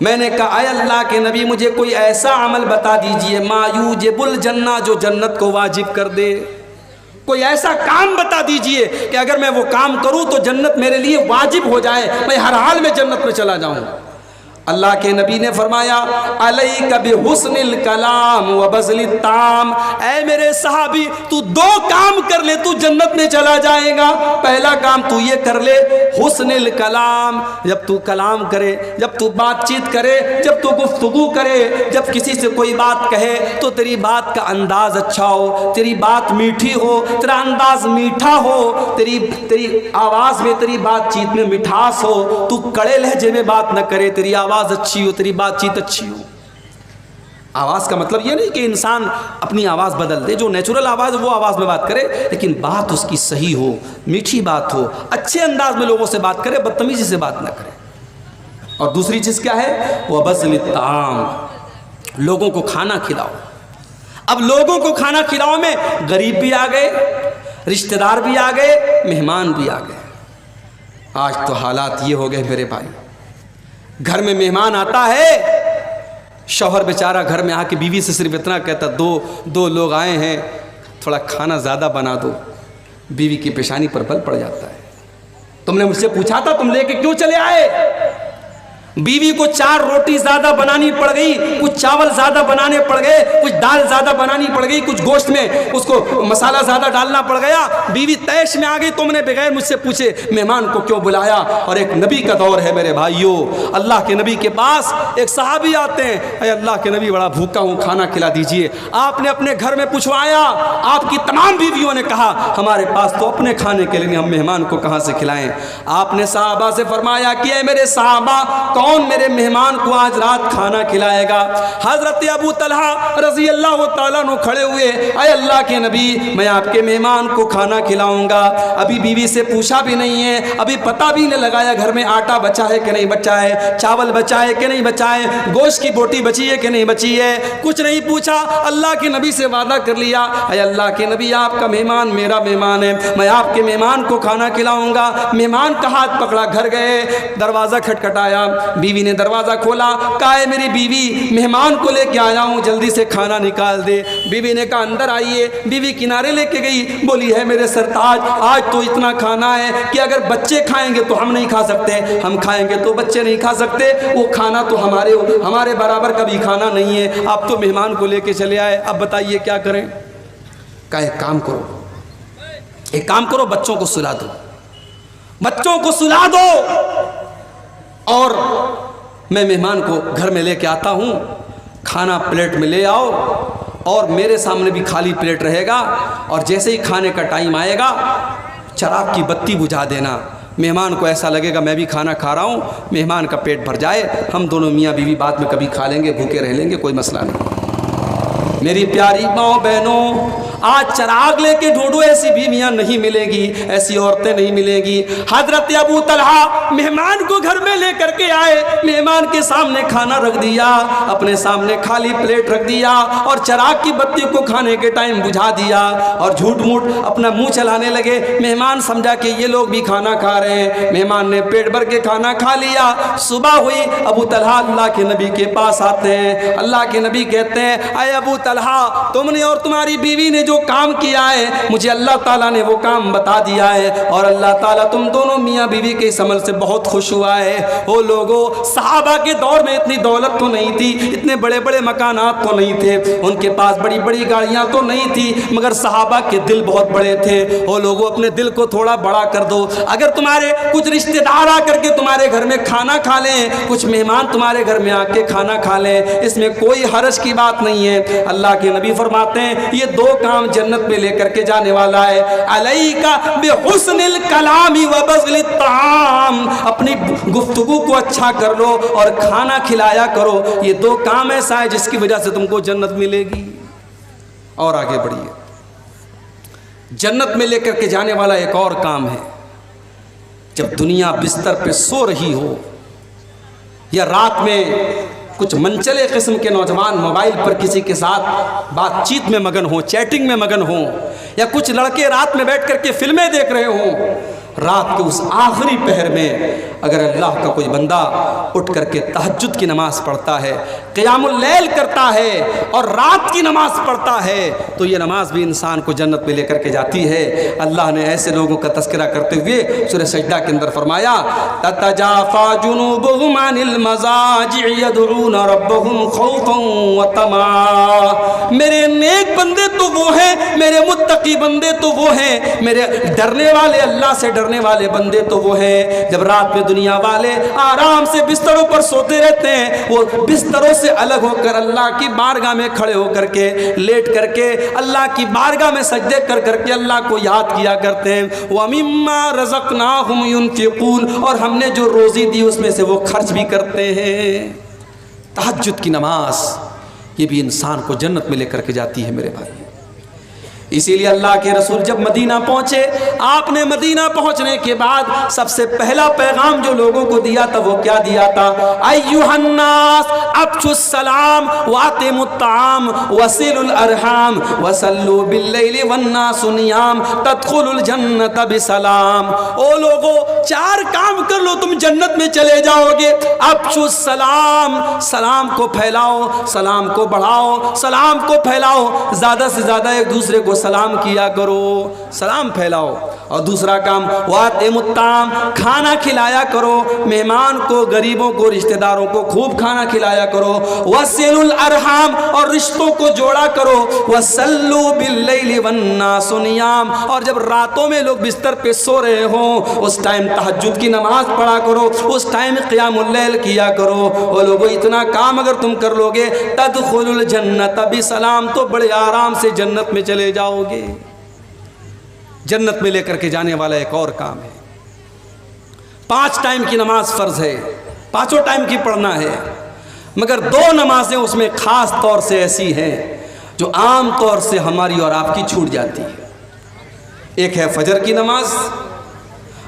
میں نے کہا اے اللہ کے نبی مجھے کوئی ایسا عمل بتا دیجئے ما یوجب الجنہ جو جنت کو واجب کر دے، کوئی ایسا کام بتا دیجئے کہ اگر میں وہ کام کروں تو جنت میرے لیے واجب ہو جائے، میں ہر حال میں جنت میں چلا جاؤں۔ اللہ کے نبی نے فرمایا علیک بحسن الکلام وبذل الطعام، اے میرے صحابی تو دو کام کر لے تو جنت میں چلا جائے گا۔ پہلا کام تو یہ کر لے حسن الکلام، جب تو کلام کرے، جب تو بات چیت کرے، جب تو گفتگو کرے، جب کسی سے کوئی بات کہے تو تیری بات کا انداز اچھا ہو، تیری بات میٹھی ہو، تیرا انداز میٹھا ہو، تیری آواز میں، تیری بات چیت میں مٹھاس ہو، تو کڑے لہجے میں بات نہ کرے، تیری آواز اچھی ہو، تیری بات چیت اچھی ہو۔ آواز کا مطلب یہ نہیں کہ انسان اپنی آواز بدل دے، جو نیچرل آواز وہ آواز میں بات کرے، لیکن بات اس کی صحیح ہو، میٹھی بات ہو، اچھے انداز میں لوگوں سے بات کرے، بدتمیزی سے بات نہ کرے۔ اور دوسری چیز کیا ہے؟ وَبَذْلِ الطَّعَامِ، لوگوں کو کھانا کھلاؤ۔ اب لوگوں کو کھانا کھلاؤ میں غریب بھی آ گئے، رشتہ دار بھی آ گئے، مہمان بھی آ گئے۔ آج تو حالات یہ ہو گئے میرے بھائی، گھر میں مہمان آتا ہے، شوہر بیچارہ گھر میں آ کے بیوی سے صرف اتنا کہتا دو لوگ آئے ہیں، تھوڑا کھانا زیادہ بنا دو، بیوی کی پیشانی پر بل پڑ جاتا ہے۔ تم نے مجھ سے پوچھا تھا تم لے کے کیوں چلے آئے؟ بیوی کو 4 روٹی زیادہ بنانی پڑ گئی، کچھ چاول زیادہ بنانے پڑ گئے، کچھ دال زیادہ بنانی پڑ گئی، کچھ گوشت میں اس کو مسالہ زیادہ ڈالنا پڑ گیا، بیوی تیش میں آ گئی، تم نے بغیر مجھ سے پوچھے مہمان کو کیوں بلایا؟ اور ایک نبی کا دور ہے میرے بھائیوں، اللہ کے نبی کے پاس ایک صحابی آتے ہیں، اے اللہ کے نبی بڑا بھوکا ہوں، کھانا کھلا دیجئے۔ آپ نے اپنے گھر میں پوچھوایا، آپ کی تمام بیویوں نے کہا ہمارے پاس تو اپنے کھانے کے لیے، ہم مہمان کو کہاں سے کھلائیں؟ آپ نے صحابہ سے فرمایا کہ اے میرے صحابہ، کون میرے مہمان کو آج رات کھانا کھلائے گا؟ حضرت ابو طلحہ رضی اللہ تعالیٰ عنہ کھڑے ہوئے، اے اللہ کے نبی میں آپ کے مہمان کو کھانا کھلاؤں گا۔ ابھی بیوی سے پوچھا بھی نہیں ہے، ابھی پتہ بھی نہیں لگایا گھر میں آٹا بچا ہے کہ نہیں بچا ہے، چاول بچا ہے کہ نہیں بچا ہے، گوشت کی بوٹی بچی ہے کہ نہیں بچی ہے، کچھ نہیں پوچھا، اللہ کے نبی سے وعدہ کر لیا اے اللہ کے نبی آپ کا مہمان میرا مہمان ہے، میں آپ کے مہمان کو کھانا کھلاؤں گا۔ مہمان کا ہاتھ پکڑا، گھر گئے، دروازہ کھٹکھٹایا، بیوی نے دروازہ کھولا، کہا ہے میری بیوی مہمان کو لے کے آیا ہوں، جلدی سے کھانا نکال دے۔ بیوی نے کہا اندر آئیے، بیوی کنارے لے کے گئی، بولی ہے میرے سرتاج آج تو اتنا کھانا ہے کہ اگر بچے کھائیں گے تو ہم نہیں کھا سکتے، ہم کھائیں گے تو بچے نہیں کھا سکتے، وہ کھانا تو ہمارے برابر کا بھی کھانا نہیں ہے، آپ تو مہمان کو لے کے چلے آئے، اب بتائیے کیا کریں؟ کہا ایک کام کرو، بچوں کو سلا دو، بچوں کو سلا دو، اور میں مہمان کو گھر میں لے کے آتا ہوں، کھانا پلیٹ میں لے آؤ، اور میرے سامنے بھی خالی پلیٹ رہے گا، اور جیسے ہی کھانے کا ٹائم آئے گا چراغ کی بتی بجھا دینا، مہمان کو ایسا لگے گا میں بھی کھانا کھا رہا ہوں، مہمان کا پیٹ بھر جائے، ہم دونوں میاں بیوی بعد میں کبھی کھا لیں گے، بھوکے رہ لیں گے، کوئی مسئلہ نہیں۔ میری پیاری ماؤں بہنوں، آج چراغ لے کے ڈھونڈو، ایسی بیویاں نہیں ملے گی، ایسی عورتیں نہیں ملیں گی۔ حضرت ابو طلحہ مہمان کو گھر میں لے کر کے آئے، مہمان کے سامنے کھانا رکھ دیا، اپنے سامنے خالی پلیٹ رکھ دیا، اور چراغ کی بتی کو کھانے کے ٹائم بجھا دیا، اور جھوٹ موٹ اپنا منہ چلانے لگے۔ مہمان سمجھا کہ یہ لوگ بھی کھانا کھا رہے ہیں، مہمان نے پیٹ بھر کے کھانا کھا لیا۔ صبح ہوئی، ابو طلحہ اللہ کے نبی کے پاس آتے ہیں، اللہ کے نبی کہتے ہیں اے ابو طلحہ تم نے اور تمہاری بیوی نے جو کام کیا ہے مجھے اللہ تعالیٰ نے وہ کام بتا دیا ہے، اور اللہ تعالیٰ تم دونوں میاں بیوی کے اس عمل سے بہت خوش ہوا ہے۔ وہ لوگوں صحابہ کے دور میں اتنی دولت تو نہیں تھی، اتنے بڑے بڑے مکانات تو نہیں تھے، ان کے پاس بڑی بڑی گاڑیاں تو نہیں تھی، مگر صحابہ کے دل بہت بڑے تھے۔ وہ لوگوں اپنے دل کو تھوڑا بڑا کر دو، اگر تمہارے کچھ رشتہ دار آ کر کے تمہارے گھر میں کھانا کھا لیں، کچھ مہمان تمہارے گھر میں آ کے کھانا کھا لیں، اس میں کوئی حرج کی بات نہیں ہے۔ اللہ کے نبی فرماتے ہیں یہ 2 کام جنت میں لے کر کے جانے والا ہے، علیک بحسن الکلام وبذل الطعام، اپنی گفتگو کو اچھا کر لو اور کھانا کھلایا کرو، یہ 2 کام ایسا ہے جس کی وجہ سے تم کو جنت ملے گی۔ اور آگے بڑھیے، جنت میں لے کر کے جانے والا ایک اور کام ہے، جب دنیا بستر پہ سو رہی ہو، یا رات میں کچھ منچلے قسم کے نوجوان موبائل پر کسی کے ساتھ بات چیت میں مگن ہوں، چیٹنگ میں مگن ہوں، یا کچھ لڑکے رات میں بیٹھ کر کے فلمیں دیکھ رہے ہوں، رات کے اس آخری پہر میں اگر اللہ کا کوئی بندہ اٹھ کر کے تہجد کی نماز پڑھتا ہے، قیام اللیل کرتا ہے اور رات کی نماز پڑھتا ہے، تو یہ نماز بھی انسان کو جنت میں لے کر کے جاتی ہے۔ اللہ نے ایسے لوگوں کا تذکرہ کرتے ہوئے سورہ سجدہ کے اندر فرمایا تتجافا جنوبهم عن المضاجع يدعون ربهم خوفا وطمعا۔ میرے نیک بندے تو وہ ہیں، میرے متقی بندے تو وہ ہیں، میرے ڈرنے والے اللہ سے ڈرنے والے بندے تو وہ ہیں جب رات میں دنیا والے آرام سے بستروں پر سوتے رہتے ہیں، وہ بستروں سے الگ ہو کر اللہ کی بارگاہ میں کھڑے ہو کر کے لیٹ کر کے اللہ کی بارگاہ میں سجدے کر کر کے اللہ کو یاد کیا کرتے ہیں۔ وَمِمَّا رَزَقْنَاهُمْ يُنْفِقُونَ، اور ہم نے جو روزی دی اس میں سے وہ خرچ بھی کرتے ہیں۔ تہجد کی نماز یہ بھی انسان کو جنت میں لے کر کے جاتی ہے میرے بھائی۔ اسی لیے اللہ کے رسول جب مدینہ پہنچے، آپ نے مدینہ پہنچنے کے بعد سب سے پہلا پیغام جو لوگوں کو دیا تھا وہ کیا دیا تھا؟ ایھا الناس افشوا السلام واطعموا الطعام وصلوا الارحام وصلوا باللیل والناس نیام تدخلوا الجنۃ بسلام۔ او لوگو، 4 کام کر لو تم جنت میں چلے جاؤ گے۔ افشوا السلام، سلام کو پھیلاؤ، سلام کو بڑھاؤ، سلام کو پھیلاؤ، زیادہ سے زیادہ ایک دوسرے کو سلام کیا کرو، سلام پھیلاؤ۔ اور دوسرا کام واطعموا الطعام، کھانا کھلایا کرو، مہمان کو، غریبوں کو، رشتہ داروں کو خوب کھانا کھلایا کرو۔ وصلوا الارحام، اور رشتوں کو جوڑا کرو۔ وصلوا باللیل والناس نیام، اور جب راتوں میں لوگ بستر پہ سو رہے ہوں اس ٹائم تہجد کی نماز پڑھا کرو، اس ٹائم قیام اللیل کیا کرو۔ وہ لوگوں، اتنا کام اگر تم کر لو گے تدخلوا الجنۃ بسلام، تو بڑے آرام سے جنت میں چلے جاؤ گے۔ جنت میں لے کر کے جانے والا ایک اور کام ہے۔ 5 ٹائم کی نماز فرض ہے، 5 ٹائم کی پڑھنا ہے، مگر 2 نمازیں اس میں خاص طور سے ایسی ہیں جو عام طور سے ہماری اور آپ کی چھوٹ جاتی ہے۔ ایک ہے فجر کی نماز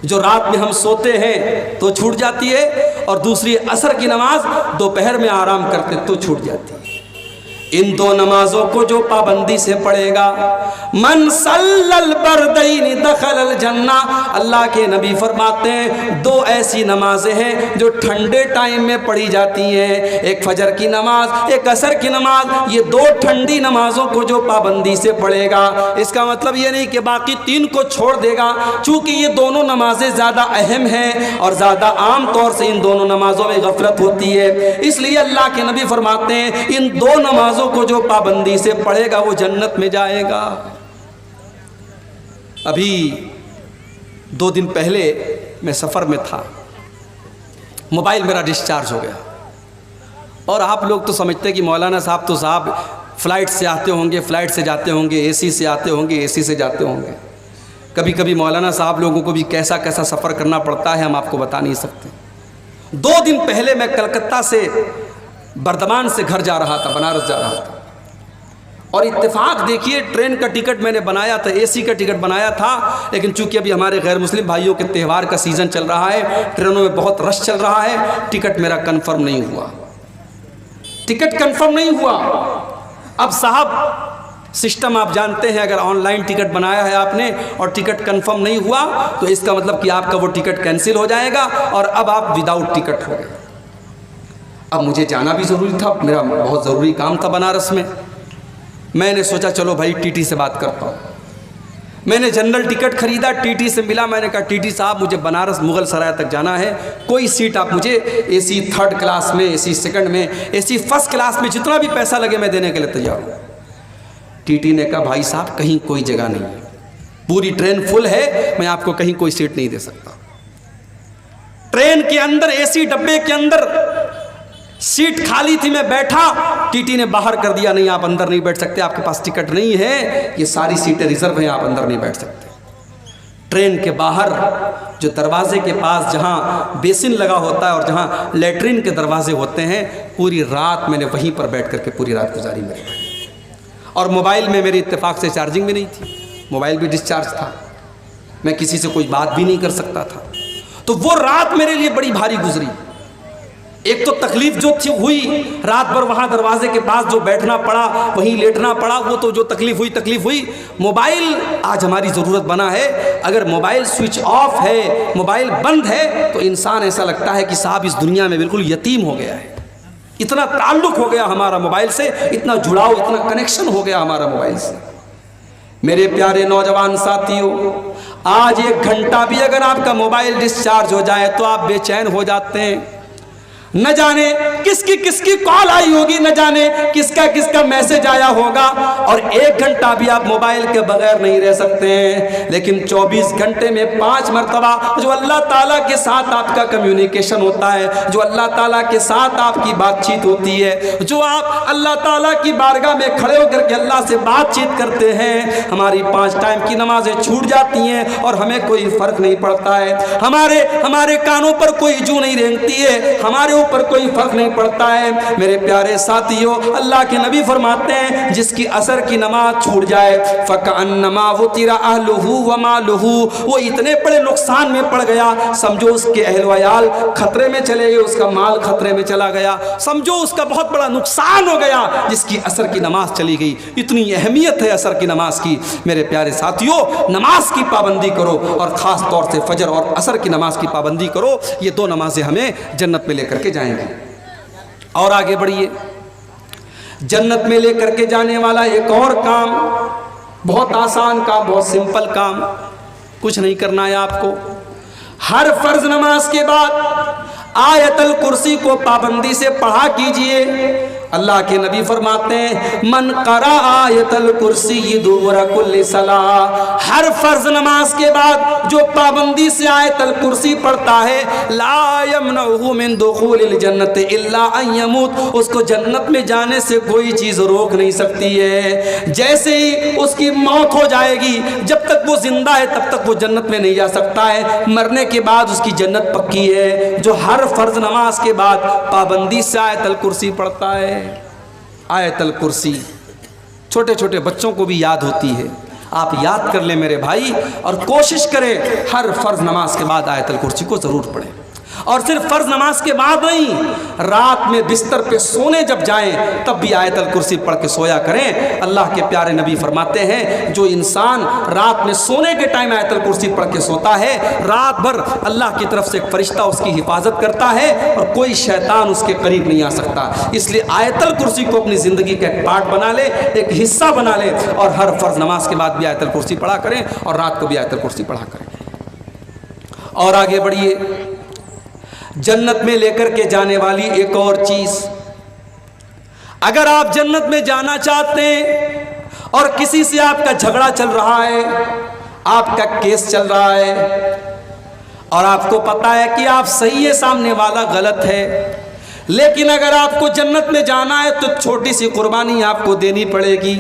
جو رات میں ہم سوتے ہیں تو چھوٹ جاتی ہے، اور دوسری عصر کی نماز دوپہر میں آرام کرتے تو چھوٹ جاتی ہے۔ ان 2 نمازوں کو جو پابندی سے پڑھے گا، من صلی البردین دخل الجنہ، اللہ کے نبی فرماتے ہیں 2 ایسی نمازیں ہیں جو ٹھنڈے ٹائم میں پڑھی جاتی ہیں، ایک فجر کی نماز، ایک عصر کی نماز۔ یہ 2 ٹھنڈی نمازوں کو جو پابندی سے پڑھے گا، اس کا مطلب یہ نہیں کہ باقی 3 کو چھوڑ دے گا، چونکہ یہ دونوں نمازیں زیادہ اہم ہیں اور زیادہ عام طور سے ان دونوں نمازوں میں غفلت ہوتی ہے، اس لیے اللہ کے نبی فرماتے ہیں ان 2 نمازوں کو جو پابندی سے پڑھے گا وہ جنت میں جائے گا۔ ابھی 2 دن پہلے میں سفر میں تھا، موبائل میرا ڈسچارج ہو گیا، اور آپ لوگ تو سمجھتے کہ مولانا صاحب تو صاحب فلائٹ سے آتے ہوں گے، فلائٹ سے جاتے ہوں گے، اے سی سے آتے ہوں گے، اے سی سے جاتے ہوں گے۔ کبھی کبھی مولانا صاحب لوگوں کو بھی کیسا کیسا سفر کرنا پڑتا ہے ہم آپ کو بتا نہیں سکتے۔ 2 دن پہلے میں کلکتہ سے بردمان سے گھر جا رہا تھا، بنارس جا رہا تھا، اور اتفاق دیکھیے ٹرین کا ٹکٹ میں نے بنایا تھا، اے سی کا ٹکٹ بنایا تھا، لیکن چونکہ ابھی ہمارے غیر مسلم بھائیوں کے تہوار کا سیزن چل رہا ہے، ٹرینوں میں بہت رش چل رہا ہے، ٹکٹ میرا کنفرم نہیں ہوا، ٹکٹ کنفرم نہیں ہوا۔ اب صاحب سسٹم آپ جانتے ہیں، اگر آن لائن ٹکٹ بنایا ہے آپ نے اور ٹکٹ کنفرم نہیں ہوا تو اس کا مطلب کہ آپ کا وہ ٹکٹ کینسل ہو جائے گا اور اب آپ وداؤٹ ٹکٹ ہو گئے۔ اب مجھے جانا بھی ضروری تھا، میرا بہت ضروری کام تھا بنارس میں۔ میں نے سوچا چلو بھائی ٹی ٹی سے بات کرتا ہوں۔ میں نے جنرل ٹکٹ خریدا، ٹی ٹی سے ملا، میں نے کہا ٹی ٹی صاحب مجھے بنارس مغل سرائے تک جانا ہے، کوئی سیٹ آپ مجھے اے سی 3rd کلاس میں، اے سی 2nd میں، اے سی 1st کلاس میں، جتنا بھی پیسہ لگے میں دینے کے لیے تیار ہوں۔ ٹی ٹی نے کہا بھائی صاحب کہیں کوئی جگہ نہیں ہے، پوری ٹرین فل ہے، میں آپ کو کہیں کوئی سیٹ نہیں دے سکتا۔ ٹرین کے اندر اے سی ڈبے کے اندر سیٹ خالی تھی، میں بیٹھا، ٹی ٹی نے باہر کر دیا، نہیں آپ اندر نہیں بیٹھ سکتے، آپ کے پاس ٹکٹ نہیں ہے، یہ ساری سیٹیں ریزرو ہیں، آپ اندر نہیں بیٹھ سکتے۔ ٹرین کے باہر جو دروازے کے پاس جہاں بیسن لگا ہوتا ہے اور جہاں لیٹرین کے دروازے ہوتے ہیں، پوری رات میں نے وہیں پر بیٹھ کر کے پوری رات گزاری میرے۔ اور موبائل میں میری اتفاق سے چارجنگ بھی نہیں تھی، موبائل بھی ڈسچارج تھا، میں کسی سے کوئی بات بھی نہیں کر سکتا تھا، تو وہ رات میرے لیے بڑی بھاری گزری۔ ایک تو تکلیف جو تھی ہوئی رات بھر وہاں دروازے کے پاس جو بیٹھنا پڑا وہیں لیٹنا پڑا، وہ تو جو تکلیف ہوئی۔ موبائل آج ہماری ضرورت بنا ہے، اگر موبائل سوئچ آف ہے، موبائل بند ہے تو انسان ایسا لگتا ہے کہ صاحب اس دنیا میں بالکل یتیم ہو گیا ہے۔ اتنا تعلق ہو گیا ہمارا موبائل سے، اتنا جڑاؤ، اتنا کنیکشن ہو گیا ہمارا موبائل سے۔ میرے پیارے نوجوان ساتھیوں، آج 1 گھنٹہ بھی اگر آپ کا موبائل ڈسچارج ہو جائے تو آپ بے چین ہو جاتے ہیں۔ نہ جانے کس کی کال آئی ہوگی، نہ جانے کس کا میسج آیا ہوگا، اور 1 گھنٹہ بھی آپ موبائل کے بغیر نہیں رہ سکتے ہیں۔ لیکن 24 گھنٹے میں 5 مرتبہ جو اللہ تعالیٰ کے ساتھ آپ کا کمیونیکیشن ہوتا ہے، جو اللہ تعالیٰ کے ساتھ آپ کی بات چیت ہوتی ہے، جو آپ اللہ تعالیٰ کی بارگاہ میں کھڑے ہو کر کے اللہ سے بات چیت کرتے ہیں، ہماری 5 ٹائم کی نمازیں چھوٹ جاتی ہیں اور ہمیں کوئی فرق نہیں پڑتا ہے۔ ہمارے کانوں پر کوئی جو نہیں رینگتی ہے، ہمارے اوپر کوئی فرق نہیں پڑتا ہے۔ میرے پیارے ساتھیوں، اللہ کے نبی فرماتے ہیں جس کی عصر کی نماز چھوٹ جائے فَكَأَنَّمَا وُتِرَ أَهْلُهُ وَمَالُهُ، وہ اتنے بڑے نقصان میں پڑ گیا، سمجھو اس کے اہل وعیال خطرے میں چلے گئے، اس کا مال خطرے میں چلا گیا، سمجھو اس کا بہت بڑا نقصان ہو گیا جس کی عصر کی نماز چلی گئی۔ اتنی اہمیت ہے عصر کی نماز کی۔ میرے پیارے ساتھیوں، نماز کی پابندی کرو، اور خاص طور سے فجر اور عصر کی نماز کی پابندی کرو۔ یہ 2 نمازیں ہمیں جنت میں لے کر کے جائیں گے۔ اور آگے بڑھیے، جنت میں لے کر کے جانے والا ایک اور کام، بہت آسان کام، بہت سمپل کام، کچھ نہیں کرنا ہے آپ کو۔ ہر فرض نماز کے بعد آیت الکرسی کو پابندی سے پڑھا کیجئے۔ اللہ کے نبی فرماتے ہیں من قرأ آیت الکرسی دبر کل صلاۃ، ہر فرض نماز کے بعد جو پابندی سے آیت الکرسی پڑھتا ہے لا یمنعہ من دخول الجنت الا ان یموت، اس کو جنت میں جانے سے کوئی چیز روک نہیں سکتی ہے۔ جیسے ہی اس کی موت ہو جائے گی، جب تک وہ زندہ ہے تب تک وہ جنت میں نہیں جا سکتا ہے، مرنے کے بعد اس کی جنت پکی ہے۔ جو ہر فرض نماز کے بعد پابندی سے آیت الکرسی پڑھتا ہے، آیت الکرسی چھوٹے چھوٹے بچوں کو بھی یاد ہوتی ہے، آپ یاد کر لیں میرے بھائی، اور کوشش کریں ہر فرض نماز کے بعد آیت الکرسی کو ضرور پڑھیں۔ اور صرف فرض نماز کے بعد نہیں، رات میں بستر پہ سونے جب جائیں تب بھی آیت الکرسی پڑھ کے سویا کریں۔ اللہ کے پیارے نبی فرماتے ہیں جو انسان رات میں سونے کے ٹائم آیت الکرسی پڑھ کے سوتا ہے، رات بھر اللہ کی طرف سے ایک فرشتہ اس کی حفاظت کرتا ہے اور کوئی شیطان اس کے قریب نہیں آ سکتا۔ اس لیے آیت الکرسی کو اپنی زندگی کا ایک پارٹ بنا لے، ایک حصہ بنا لے، اور ہر فرض نماز کے بعد بھی آیت الکرسی پڑھا کریں اور رات کو بھی آیت الکرسی پڑھا کریں۔ اور آگے بڑھیے، جنت میں لے کر کے جانے والی ایک اور چیز، اگر آپ جنت میں جانا چاہتے ہیں اور کسی سے آپ کا جھگڑا چل رہا ہے، آپ کا کیس چل رہا ہے، اور آپ کو پتا ہے کہ آپ صحیح ہے، سامنے والا غلط ہے، لیکن اگر آپ کو جنت میں جانا ہے تو چھوٹی سی قربانی آپ کو دینی پڑے گی۔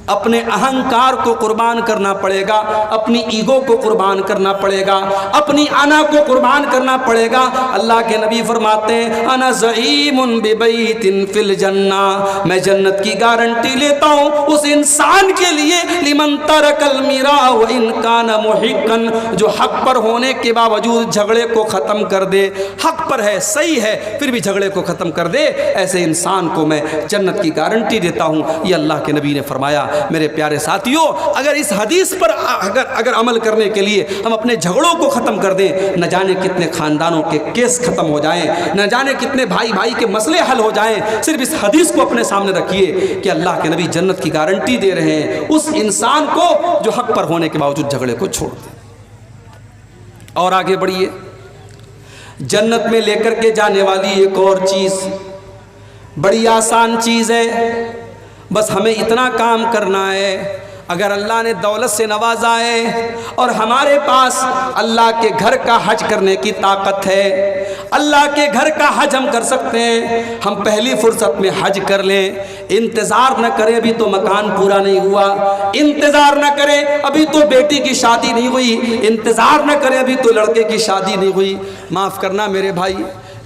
اپنے اہنکار کو قربان کرنا پڑے گا، اپنی ایگو کو قربان کرنا پڑے گا، اپنی انا کو قربان کرنا پڑے گا۔ اللہ کے نبی فرماتے ہیں انا زعیم ببیت فی الجنہ، میں جنت کی گارنٹی لیتا ہوں اس انسان کے لیے لمن ترک المیراء وان کان محقا، جو حق پر ہونے کے باوجود جھگڑے کو ختم کر دے، حق پر ہے، صحیح ہے، پھر بھی جھگڑے کو ختم کر دے، ایسے انسان کو میں جنت کی گارنٹی دیتا ہوں۔ یہ اللہ کے نبی نے فرمایا۔ میرے پیارے ساتھیوں، اگر اس حدیث پر اگر عمل کرنے کے لیے ہم اپنے جھگڑوں کو ختم کر دیں، نہ جانے کتنے خاندانوں کے کیس ختم ہو جائیں، نہ جانے کتنے بھائی بھائی کے مسئلے حل ہو جائیں۔ صرف اس حدیث کو اپنے سامنے رکھیے کہ اللہ کے نبی جنت کی گارنٹی دے رہے ہیں اس انسان کو جو حق پر ہونے کے باوجود جھگڑے کو چھوڑ دے۔ اور آگے بڑھیے، جنت میں لے کر کے جانے والی ایک اور چیز، بڑی آسان چیز ہے، بس ہمیں اتنا کام کرنا ہے۔ اگر اللہ نے دولت سے نوازا ہے اور ہمارے پاس اللہ کے گھر کا حج کرنے کی طاقت ہے، اللہ کے گھر کا حج ہم کر سکتے ہیں، ہم پہلی فرصت میں حج کر لیں۔ انتظار نہ کریں ابھی تو مکان پورا نہیں ہوا، انتظار نہ کریں ابھی تو بیٹی کی شادی نہیں ہوئی، انتظار نہ کریں ابھی تو لڑکے کی شادی نہیں ہوئی۔ معاف کرنا میرے بھائی،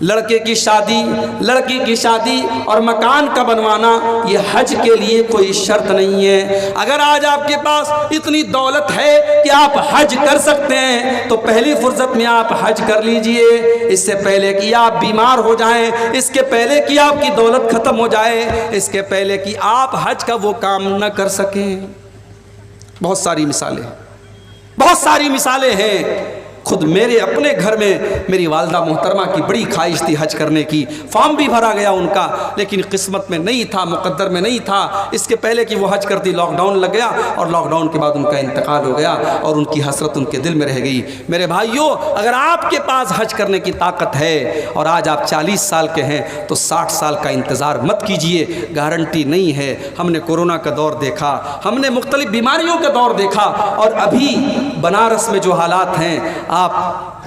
لڑکے کی شادی، لڑکی کی شادی اور مکان کا بنوانا یہ حج کے لیے کوئی شرط نہیں ہے۔ اگر آج آپ کے پاس اتنی دولت ہے کہ آپ حج کر سکتے ہیں تو پہلی فرصت میں آپ حج کر لیجئے، اس سے پہلے کہ آپ بیمار ہو جائیں، اس کے پہلے کہ آپ کی دولت ختم ہو جائے، اس کے پہلے کہ آپ حج کا وہ کام نہ کر سکیں۔ بہت ساری مثالیں ہیں، بہت ساری مثالیں ہیں۔ خود میرے اپنے گھر میں میری والدہ محترمہ کی بڑی خواہش تھی حج کرنے کی، فارم بھی بھرا گیا ان کا، لیکن قسمت میں نہیں تھا، مقدر میں نہیں تھا۔ اس کے پہلے کہ وہ حج کرتی لاک ڈاؤن لگ گیا، اور لاک ڈاؤن کے بعد ان کا انتقال ہو گیا، اور ان کی حسرت ان کے دل میں رہ گئی۔ میرے بھائیوں، اگر آپ کے پاس حج کرنے کی طاقت ہے اور آج آپ 40 سال کے ہیں تو 60 سال کا انتظار مت کیجئے، گارنٹی نہیں ہے۔ ہم نے کورونا کا دور دیکھا، ہم نے مختلف بیماریوں کا دور دیکھا، اور ابھی بنارس میں جو حالات ہیں آپ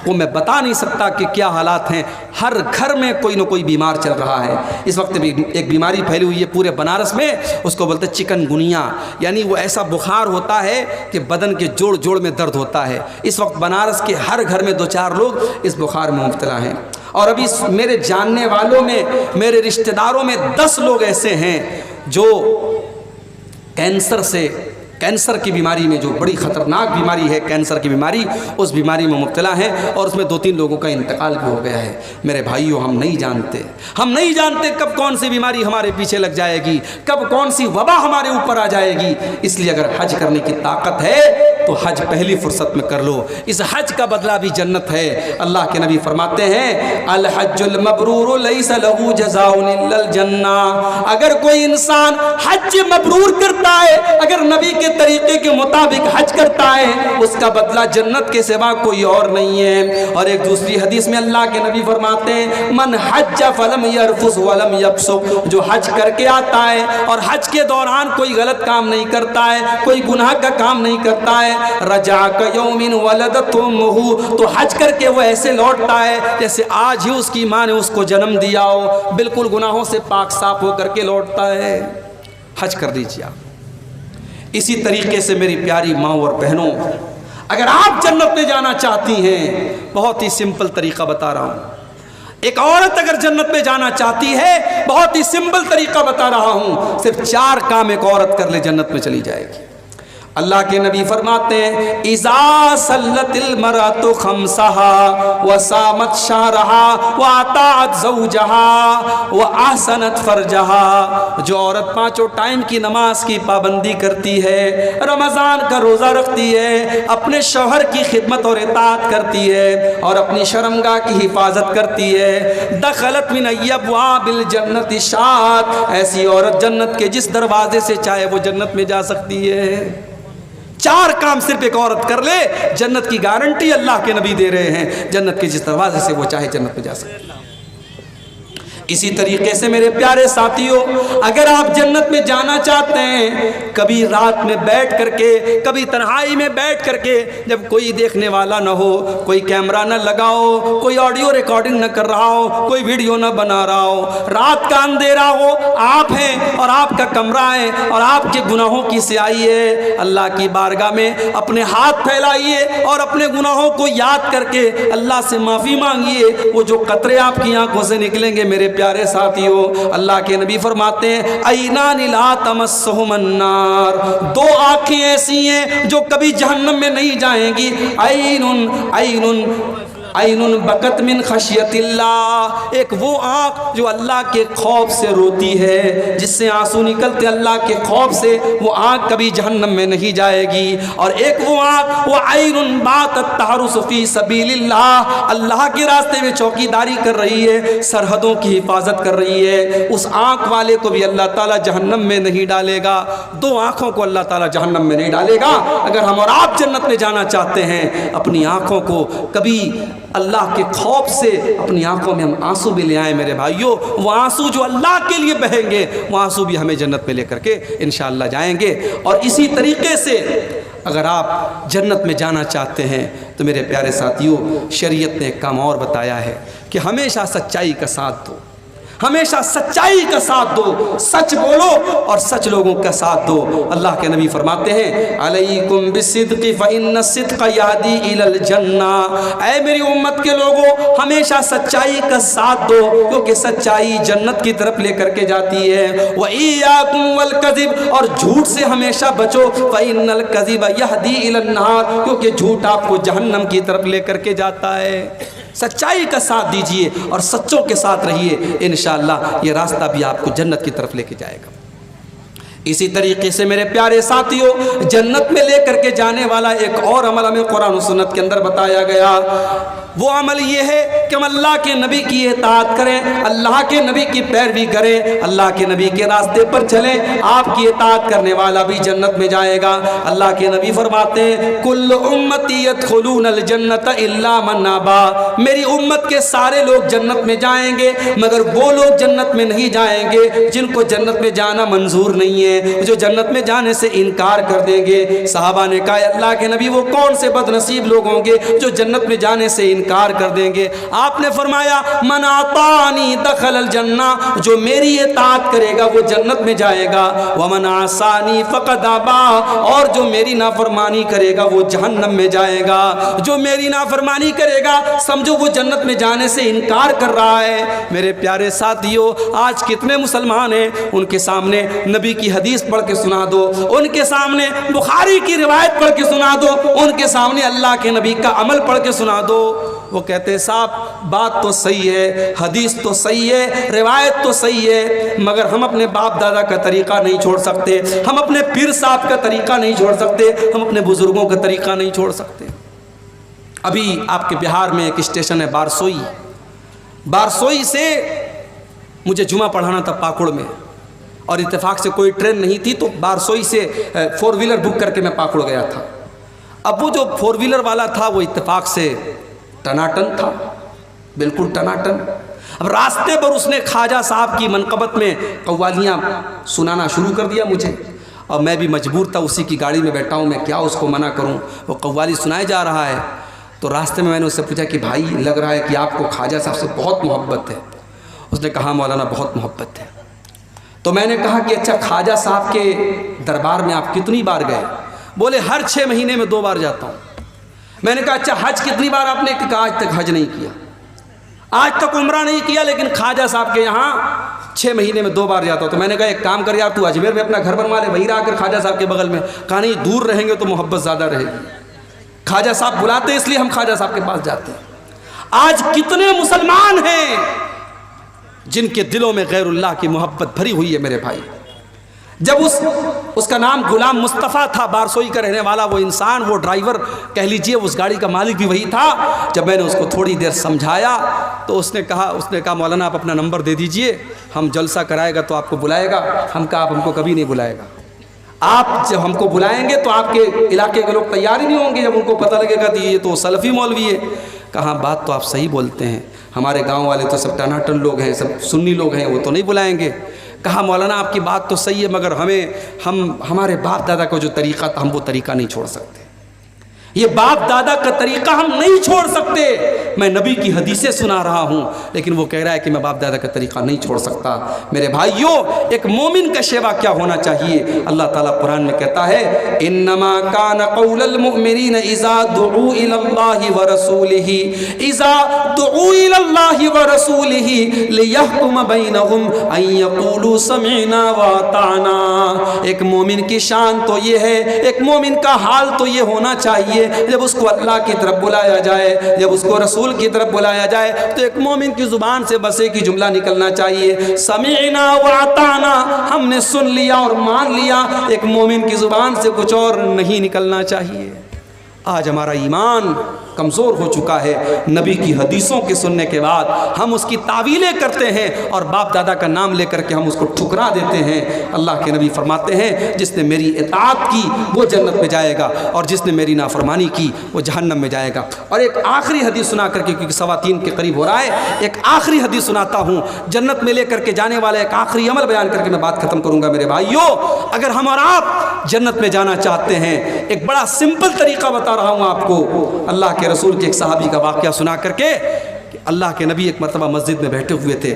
کو میں بتا نہیں سکتا کہ کیا حالات ہیں۔ ہر گھر میں کوئی نہ کوئی بیمار چل رہا ہے۔ اس وقت بھی ایک بیماری پھیلی ہوئی ہے پورے بنارس میں، اس کو بولتے ہیں چکن گنیا، یعنی وہ ایسا بخار ہوتا ہے کہ بدن کے جوڑ جوڑ میں درد ہوتا ہے۔ اس وقت بنارس کے ہر گھر میں 2-4 لوگ اس بخار میں مبتلا ہیں، اور ابھی میرے جاننے والوں میں، میرے رشتہ داروں میں 10 لوگ ایسے ہیں جو کینسر کی بیماری میں، جو بڑی خطرناک بیماری ہے کینسر کی بیماری، اس بیماری میں مبتلا ہیں، اور اس میں 2-3 لوگوں کا انتقال بھی ہو گیا ہے۔ میرے بھائیوں، ہم نہیں جانتے کب کون سی بیماری ہمارے پیچھے لگ جائے گی، کب کون سی وبا ہمارے اوپر آ جائے گی۔ اس لیے اگر حج کرنے کی طاقت ہے تو حج پہلی فرصت میں کر لو، اس حج کا بدلہ بھی جنت ہے۔ اللہ کے نبی فرماتے ہیں الحج المبرور لیس له جزاء الا الجنہ۔ اگر کوئی انسان حج مبرور کرتا ہے، اگر نبی کے طریقے کے مطابق حج کرتا ہے، اس کا بدلہ جنت کے سوا کوئی اور نہیں ہے۔ اور ایک دوسری حدیث میں اللہ کے نبی فرماتے ہیں من حج فلم یرفث ولم یفسق، جو حج کر کے آتا ہے اور حج کے دوران کوئی غلط کام نہیں کرتا ہے، کوئی گناہ کا کام نہیں کرتا ہے، رجع کیوم ولدت امہ، تو حج کر کے وہ ایسے لوٹتا ہے جیسے آج ہی اس کی ماں نے اس کو جنم دیا ہو، بالکل گناہوں سے پاک صاف ہو کر کے لوٹتا ہے۔ حج کر دیجیے آپ۔ اسی طریقے سے میری پیاری ماں اور بہنوں، اگر آپ جنت میں جانا چاہتی ہیں، بہت ہی سمپل طریقہ بتا رہا ہوں۔ ایک عورت اگر جنت میں جانا چاہتی ہے، بہت ہی سمپل طریقہ بتا رہا ہوں، صرف 4 کام ایک عورت کر لے جنت میں چلی جائے گی۔ اللہ کے نبی فرماتے ہیں اذا صلت المرأة خمسها وصامت شهرها واطاعت زوجها واحسنت فرجها، جو عورت 5 ٹائم کی نماز کی پابندی کرتی ہے، رمضان کا روزہ رکھتی ہے، اپنے شوہر کی خدمت اور اطاعت کرتی ہے، اور اپنی شرمگاہ کی حفاظت کرتی ہے، دخلت من ابواب الجنت شاءت، ایسی عورت جنت کے جس دروازے سے چاہے وہ جنت میں جا سکتی ہے۔ 4 کام صرف ایک عورت کر لے، جنت کی گارنٹی اللہ کے نبی دے رہے ہیں، جنت کے جس دروازے سے وہ چاہے جنت میں جا سکتے۔ اسی طریقے سے میرے پیارے ساتھیوں، اگر آپ جنت میں جانا چاہتے ہیں، کبھی رات میں بیٹھ کر کے، کبھی تنہائی میں بیٹھ کر کے، جب کوئی دیکھنے والا نہ ہو، کوئی کیمرہ نہ لگا ہو، کوئی آڈیو ریکارڈنگ نہ کر رہا ہو، کوئی ویڈیو نہ بنا رہا ہو، رات کا اندھیرا ہو، آپ ہیں اور آپ کا کمرہ ہے اور آپ کے گناہوں کی سیاہی ہے، اللہ کی بارگاہ میں اپنے ہاتھ پھیلائیے اور اپنے گناہوں کو یاد کر کے اللہ سے معافی مانگیے۔ وہ جو قطرے آپ کی آنکھوں سے نکلیں گے میرے پیارے ساتھیوں، اللہ کے نبی فرماتے ہیں عینان لا تمسہم النار، 2 آنکھیں ایسی ہیں جو کبھی جہنم میں نہیں جائیں گی، عین بکت من خشیت اللہ، ایک وہ آنکھ جو اللہ کے خوف سے روتی ہے، جس سے آنسو نکلتے اللہ کے خوف سے، وہ آنکھ کبھی جہنم میں نہیں جائے گی۔ اور ایک وہ آنکھ، وہ عین باتت تحرس فی سبیل اللہ، اللہ کے راستے میں چوکیداری کر رہی ہے، سرحدوں کی حفاظت کر رہی ہے، اس آنکھ والے کو بھی اللہ تعالیٰ جہنم میں نہیں ڈالے گا۔ 2 آنکھوں کو اللہ تعالیٰ جہنم میں نہیں ڈالے گا۔ اگر ہم اور آپ جنت میں جانا چاہتے ہیں، اپنی آنکھوں کو کبھی اللہ کے خوف سے، اپنی آنکھوں میں ہم آنسو بھی لے آئیں میرے بھائیوں، وہ آنسو جو اللہ کے لیے بہیں گے، وہ آنسو بھی ہمیں جنت میں لے کر کے انشاءاللہ جائیں گے۔ اور اسی طریقے سے اگر آپ جنت میں جانا چاہتے ہیں تو میرے پیارے ساتھیوں، شریعت نے ایک کام اور بتایا ہے کہ ہمیشہ سچائی کا ساتھ دو، ہمیشہ سچائی کا ساتھ دو، سچ بولو اور سچ لوگوں کا ساتھ دو۔ اللہ کے نبی فرماتے ہیں علیکم بالصدق فإن الصدق یہدی الی الجنہ، اے میری امت کے لوگوں ہمیشہ سچائی کا ساتھ دو کیونکہ سچائی جنت کی طرف لے کر کے جاتی ہے۔ وإیاکم والکذب، اور جھوٹ سے ہمیشہ بچو، فإن الکذب یہدی الی النار، کیونکہ جھوٹ آپ کو جہنم کی طرف لے کر کے جاتا ہے۔ سچائی کا ساتھ دیجئے اور سچوں کے ساتھ رہیے، انشاءاللہ یہ راستہ بھی آپ کو جنت کی طرف لے کے جائے گا۔ اسی طریقے سے میرے پیارے ساتھیوں، جنت میں لے کر کے جانے والا ایک اور عمل ہمیں قرآن و سنت کے اندر بتایا گیا۔ وہ عمل یہ ہے کہ ہم اللہ کے نبی کی اطاعت کریں، اللہ کے نبی کی پیروی کریں، اللہ کے نبی کے راستے پر چلیں، آپ کی اطاعت کرنے والا بھی جنت میں جائے گا۔ اللہ کے نبی فرماتے ہیں کل امتی یدخلون الجنت الا من ابا، میری امت کے سارے لوگ جنت میں جائیں گے مگر وہ لوگ جنت میں نہیں جائیں گے جن کو جنت میں جانا منظور نہیں ہے، جو جنت میں جانے سے انکار کر دیں گے۔ صحابہ نے کہا اللہ کے نبی وہ کون سے بد نصیب لوگ ہوں گے جو جنت میں جانے سے انکار کر دیں گے؟ آپ نے فرمایا من اطاعنی دخل الجنہ، جو میری اطاعت کرے گا وہ جنت میں جائے گا، ومن عصانی فقد ابا، اور جو میری نافرمانی کرے گا وہ جہنم میں جائے گا۔ جو میری نافرمانی کرے گا سمجھو وہ جنت میں جانے سے انکار کر رہا ہے۔ میرے پیارے ساتھیوں، آج کتنے مسلمان ہیں ان کے سامنے نبی کی حدیث پڑھ کے سنا دو، ان کے سامنے بخاری کی روایت پڑھ کے سنا دو، ان کے سامنے اللہ کے نبی کا عمل پڑھ کے سنا دو، وہ کہتے ہیں صاحب بات تو صحیح ہے، حدیث تو صحیح ہے، روایت تو صحیح ہے، مگر ہم اپنے باپ دادا کا طریقہ نہیں چھوڑ سکتے، ہم اپنے پیر صاحب کا طریقہ نہیں چھوڑ سکتے، ہم اپنے بزرگوں کا طریقہ نہیں چھوڑ سکتے۔ ابھی آپ کے بہار میں ایک اسٹیشن ہے بارسوئی، بارسوئی سے مجھے جمعہ پڑھانا تھا پاکڑ میں، اور اتفاق سے کوئی ٹرین نہیں تھی تو بارسوئی سے 4 ویلر بک کر کے میں پاکڑ گیا تھا۔ اب وہ جو 4 ویلر والا تھا وہ اتفاق سے ٹناٹن تھا، بالکل ٹناٹن۔ اب راستے پر اس نے خواجہ صاحب کی منقبت میں قوالیاں سنانا شروع کر دیا مجھے، اور میں بھی مجبور تھا، اسی کی گاڑی میں بیٹھا ہوں، میں کیا اس کو منع کروں، وہ قوالی سنائے جا رہا ہے۔ تو راستے میں نے اس سے پوچھا کہ بھائی لگ رہا ہے کہ آپ کو خواجہ صاحب سے بہت محبت ہے۔ اس نے کہا مولانا بہت محبت ہے۔ تو میں نے کہا کہ اچھا خواجہ صاحب کے دربار میں آپ کتنی بار گئے؟ بولے ہر 6 مہینے میں 2 بار جاتا ہوں۔ میں نے کہا اچھا حج کتنی بار آپ نے؟ کہا آج تک حج نہیں کیا، آج تک عمرہ نہیں کیا، لیکن خواجہ صاحب کے یہاں 6 مہینے میں 2 بار جاتا ہوں۔ تو میں نے کہا ایک کام کر یار تو اجمیر میں اپنا گھر بنوا لے، وہیں رہ کر خواجہ صاحب کے بغل میں۔ کہا نہیں دور رہیں گے تو محبت زیادہ رہے گی، خواجہ صاحب بلاتے ہیں اس لیے ہم خواجہ صاحب کے پاس جاتے ہیں۔ آج کتنے مسلمان ہیں جن کے دلوں میں غیر اللہ کی محبت بھری ہوئی ہے میرے بھائی۔ جب اس کا نام غلام مصطفیٰ تھا، بارسوئی کا رہنے والا وہ انسان، وہ ڈرائیور کہہ لیجئے، اس گاڑی کا مالک بھی وہی تھا۔ جب میں نے اس کو تھوڑی دیر سمجھایا تو اس نے کہا مولانا آپ اپنا نمبر دے دیجئے، ہم جلسہ کرائے گا تو آپ کو بلائے گا۔ ہم کہا آپ ہم کو کبھی نہیں بلائے گا، آپ جب ہم کو بلائیں گے تو آپ کے علاقے کے لوگ تیار ہی نہیں ہوں گے جب ان کو پتہ لگے گا کہ یہ تو سلفی مولوی ہے۔ کہا بات تو آپ صحیح بولتے ہیں، ہمارے گاؤں والے تو سب ٹناٹن لوگ ہیں، سب سنی لوگ ہیں، وہ تو نہیں بلائیں گے۔ کہا مولانا آپ کی بات تو صحیح ہے مگر ہمارے باپ دادا کا جو طریقہ تھا ہم وہ طریقہ نہیں چھوڑ سکتے، یہ باپ دادا کا طریقہ ہم نہیں چھوڑ سکتے۔ میں نبی کی حدیثیں سنا رہا ہوں لیکن وہ کہہ رہا ہے کہ میں باپ دادا کا طریقہ نہیں چھوڑ سکتا۔ میرے بھائیوں، ایک مومن کا شیوا کیا ہونا چاہیے؟ اللہ تعالیٰ قرآن میں کہتا ہے انما کان قول المؤمنین اذا دعوا الی اللہ ورسولہ لیحکم بینہم ان یقولوا سمعنا واطعنا۔ ایک مومن کی شان تو یہ ہے، ایک مومن کا حال تو یہ ہونا چاہیے جب اس کو اللہ کی طرف بلایا جائے، جب اس کو رسول کی طرف بلایا جائے تو ایک مومن کی زبان سے بس ایک ہی جملہ نکلنا چاہیے، سمعنا واطعنا، ہم نے سن لیا اور مان لیا۔ ایک مومن کی زبان سے کچھ اور نہیں نکلنا چاہیے۔ آج ہمارا ایمان کمزور ہو چکا ہے، نبی کی حدیثوں کے سننے کے بعد ہم اس کی تعویلیں کرتے ہیں اور باپ دادا کا نام لے کر کے ہم اس کو ٹھکرا دیتے ہیں۔ اللہ کے نبی فرماتے ہیں جس نے میری اطاعت کی وہ جنت میں جائے گا اور جس نے میری نافرمانی کی وہ جہنم میں جائے گا۔ اور ایک آخری حدیث سنا کر کے، کیونکہ 3:15 کے قریب ہو رہا ہے، ایک آخری حدیث سناتا ہوں، جنت میں لے کر کے جانے والا ایک آخری عمل بیان کر کے میں بات ختم کروں گا۔ میرے بھائیوں، اگر ہم اور آپ جنت میں جانا چاہتے ہیں، ایک بڑا سمپل طریقہ بتا رہا ہوں آپ کو، اللہ کے رسول کے ایک صحابی کا واقعہ سنا کر کے کہ اللہ کے نبی ایک مرتبہ مسجد میں بیٹھے ہوئے تھے،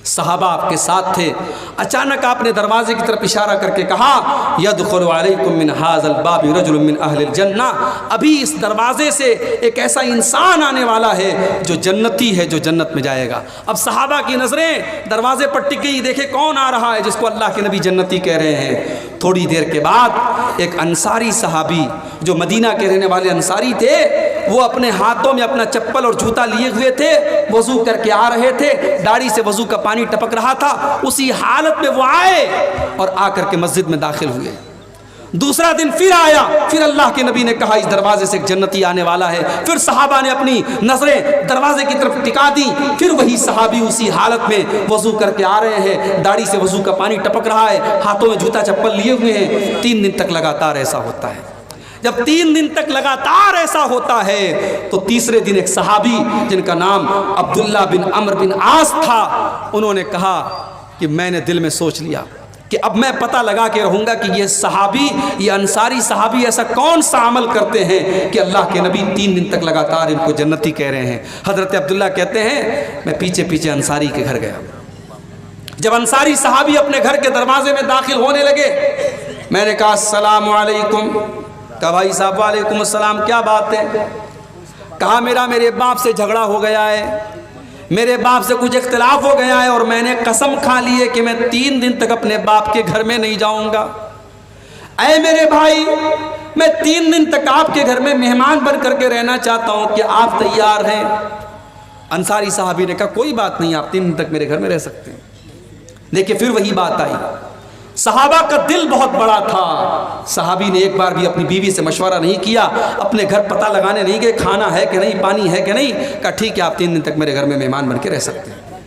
صحابہ آپ کے ساتھ تھے. اچانک آپ نے دروازے کی طرف اشارہ کر کے کہا یدخل علیکم من ھذا الباب رجل من اہل الجنہ، ابھی اس دروازے سے ایک ایسا انسان آنے والا ہے جو جنتی ہے، جو جنت میں جائے گا. اب صحابہ کی نظریں دروازے پر ٹک گئی، دیکھے کون آ رہا ہے جس کو اللہ کے نبی جنتی کہہ رہے ہیں. تھوڑی دیر کے بعد ایک انصاری صحابی جو مدینہ کے رہنے والے انصاری تھے، وہ اپنے ہاتھوں میں اپنا چپل اور جوتا لیے ہوئے تھے، وضو کر کے آ رہے تھے، داڑھی سے وضو کا پانی ٹپک رہا تھا. اسی حالت میں وہ آئے اور آ کر کے مسجد میں داخل ہوئے. دوسرا دن پھر آیا، پھر اللہ کے نبی نے کہا اس دروازے سے ایک جنتی آنے والا ہے. پھر صحابہ نے اپنی نظریں دروازے کی طرف ٹکا دی. پھر وہی صحابی اسی حالت میں وضو کر کے آ رہے ہیں، داڑھی سے وضو کا پانی ٹپک رہا ہے، ہاتھوں میں جوتا چپل لیے ہوئے ہیں. 3 دن تک لگاتار ایسا ہوتا ہے. جب 3 دن تک لگاتار ایسا ہوتا ہے تو تیسرے دن ایک صحابی جن کا نام عبداللہ بن عمرو بن عاص تھا، انہوں نے کہا کہ میں نے دل میں سوچ لیا کہ اب میں پتہ لگا کے رہوں گا کہ یہ صحابی، یہ انصاری صحابی ایسا کون سا عمل کرتے ہیں کہ اللہ کے نبی 3 دن تک لگاتار ان کو جنتی کہہ رہے ہیں. حضرت عبداللہ کہتے ہیں میں پیچھے پیچھے انصاری کے گھر گیا. جب انصاری صحابی اپنے گھر کے دروازے میں داخل ہونے لگے، میں نے کہا السلام علیکم. کہا بھائی صاحب وعلیکم السلام، کیا بات ہے؟ کہا میرے باپ سے جھگڑا ہو گیا ہے، میرے باپ سے کچھ اختلاف ہو گیا ہے اور میں نے قسم کھا لی ہے کہ میں 3 دن تک اپنے باپ کے گھر میں نہیں جاؤں گا. اے میرے بھائی، میں 3 دن تک آپ کے گھر میں مہمان بن کر کے رہنا چاہتا ہوں، کہ آپ تیار ہیں؟ انصاری صحابی نے کہا کوئی بات نہیں، آپ 3 دن تک میرے گھر میں رہ سکتے ہیں. دیکھیں پھر وہی بات آئی. صحابہ کا دل بہت بڑا تھا. صحابی نے ایک بار بھی اپنی بیوی سے مشورہ نہیں کیا، اپنے گھر پتہ لگانے نہیں گئے کھانا ہے کہ نہیں، پانی ہے کہ نہیں. کہا ٹھیک ہے آپ 3 دن تک میرے گھر میں مہمان بن کے رہ سکتے ہیں.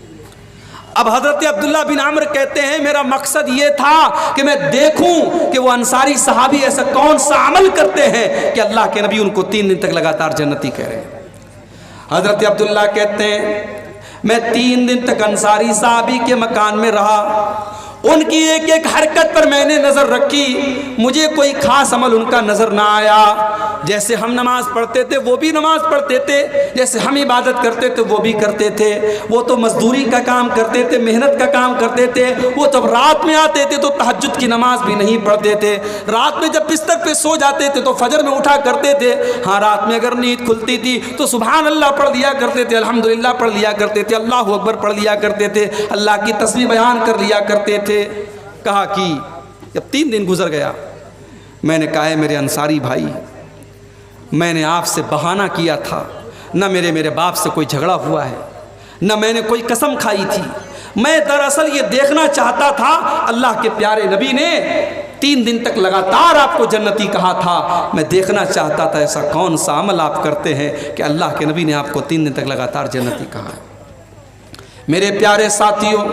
اب حضرت عبداللہ بن عمرو کہتے ہیں میرا مقصد یہ تھا کہ میں دیکھوں کہ وہ انصاری صحابی ایسا کون سا عمل کرتے ہیں کہ اللہ کے نبی ان کو 3 دن تک لگاتار جنتی کہہ رہے ہیں. حضرت عبداللہ کہتے ہیں میں 3 دن تک انصاری صحابی کے مکان میں رہا. ان کی ایک ایک حرکت پر میں نے نظر رکھی. مجھے کوئی خاص عمل ان کا نظر نہ آیا. جیسے ہم نماز پڑھتے تھے وہ بھی نماز پڑھتے تھے، جیسے ہم عبادت کرتے تھے وہ بھی کرتے تھے. وہ تو مزدوری کا کام کرتے تھے، محنت کا کام کرتے تھے. وہ جب رات میں آتے تھے تو تہجد کی نماز بھی نہیں پڑھتے تھے. رات میں جب بستر پہ سو جاتے تھے تو فجر میں اٹھا کرتے تھے. ہاں رات میں اگر نیند کھلتی تھی تو سبحان اللہ پڑھ لیا کرتے تھے، الحمدللہ پڑھ لیا کرتے تھے، اللہ اکبر پڑھ لیا کرتے تھے، اللہ کی تسبیح بیان کر لیا کرتے تھے. کہا کہ جب 3 دن گزر گیا، میں نے کہا ہے میرے انصاری بھائی، میں نے آپ سے بہانہ کیا تھا، نہ میرے باپ سے کوئی جھگڑا ہوا ہے، نہ میں نے کوئی قسم کھائی تھی. میں دراصل یہ دیکھنا چاہتا تھا، اللہ کے پیارے نبی نے 3 دن تک لگاتار آپ کو جنتی کہا تھا. میں دیکھنا چاہتا تھا ایسا کون سا عمل آپ کرتے ہیں کہ اللہ کے نبی نے آپ کو 3 دن تک لگاتار جنتی کہا ہے. میرے پیارے ساتھیوں،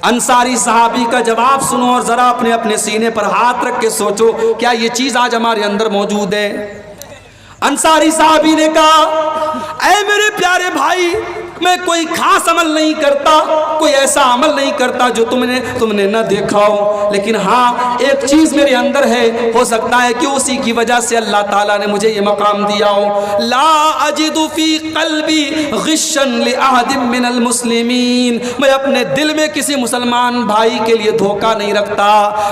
انصاری صحابی کا جواب سنو اور ذرا اپنے اپنے سینے پر ہاتھ رکھ کے سوچو کیا یہ چیز آج ہمارے اندر موجود ہے؟ انصاری صحابی نے کہا اے میرے پیارے بھائی، میں کوئی خاص عمل نہیں کرتا، کوئی ایسا عمل نہیں کرتا جو تم نے نہ دیکھا ہو، لیکن ہاں ایک چیز میرے اندر ہے، ہو سکتا ہے کہ اسی کی وجہ سے اللہ تعالیٰ نے مجھے یہ مقام دیا ہو. لا اجد فی قلبی غشا لأحد من المسلمین، میں اپنے دل میں کسی مسلمان بھائی کے لیے دھوکہ نہیں رکھتا،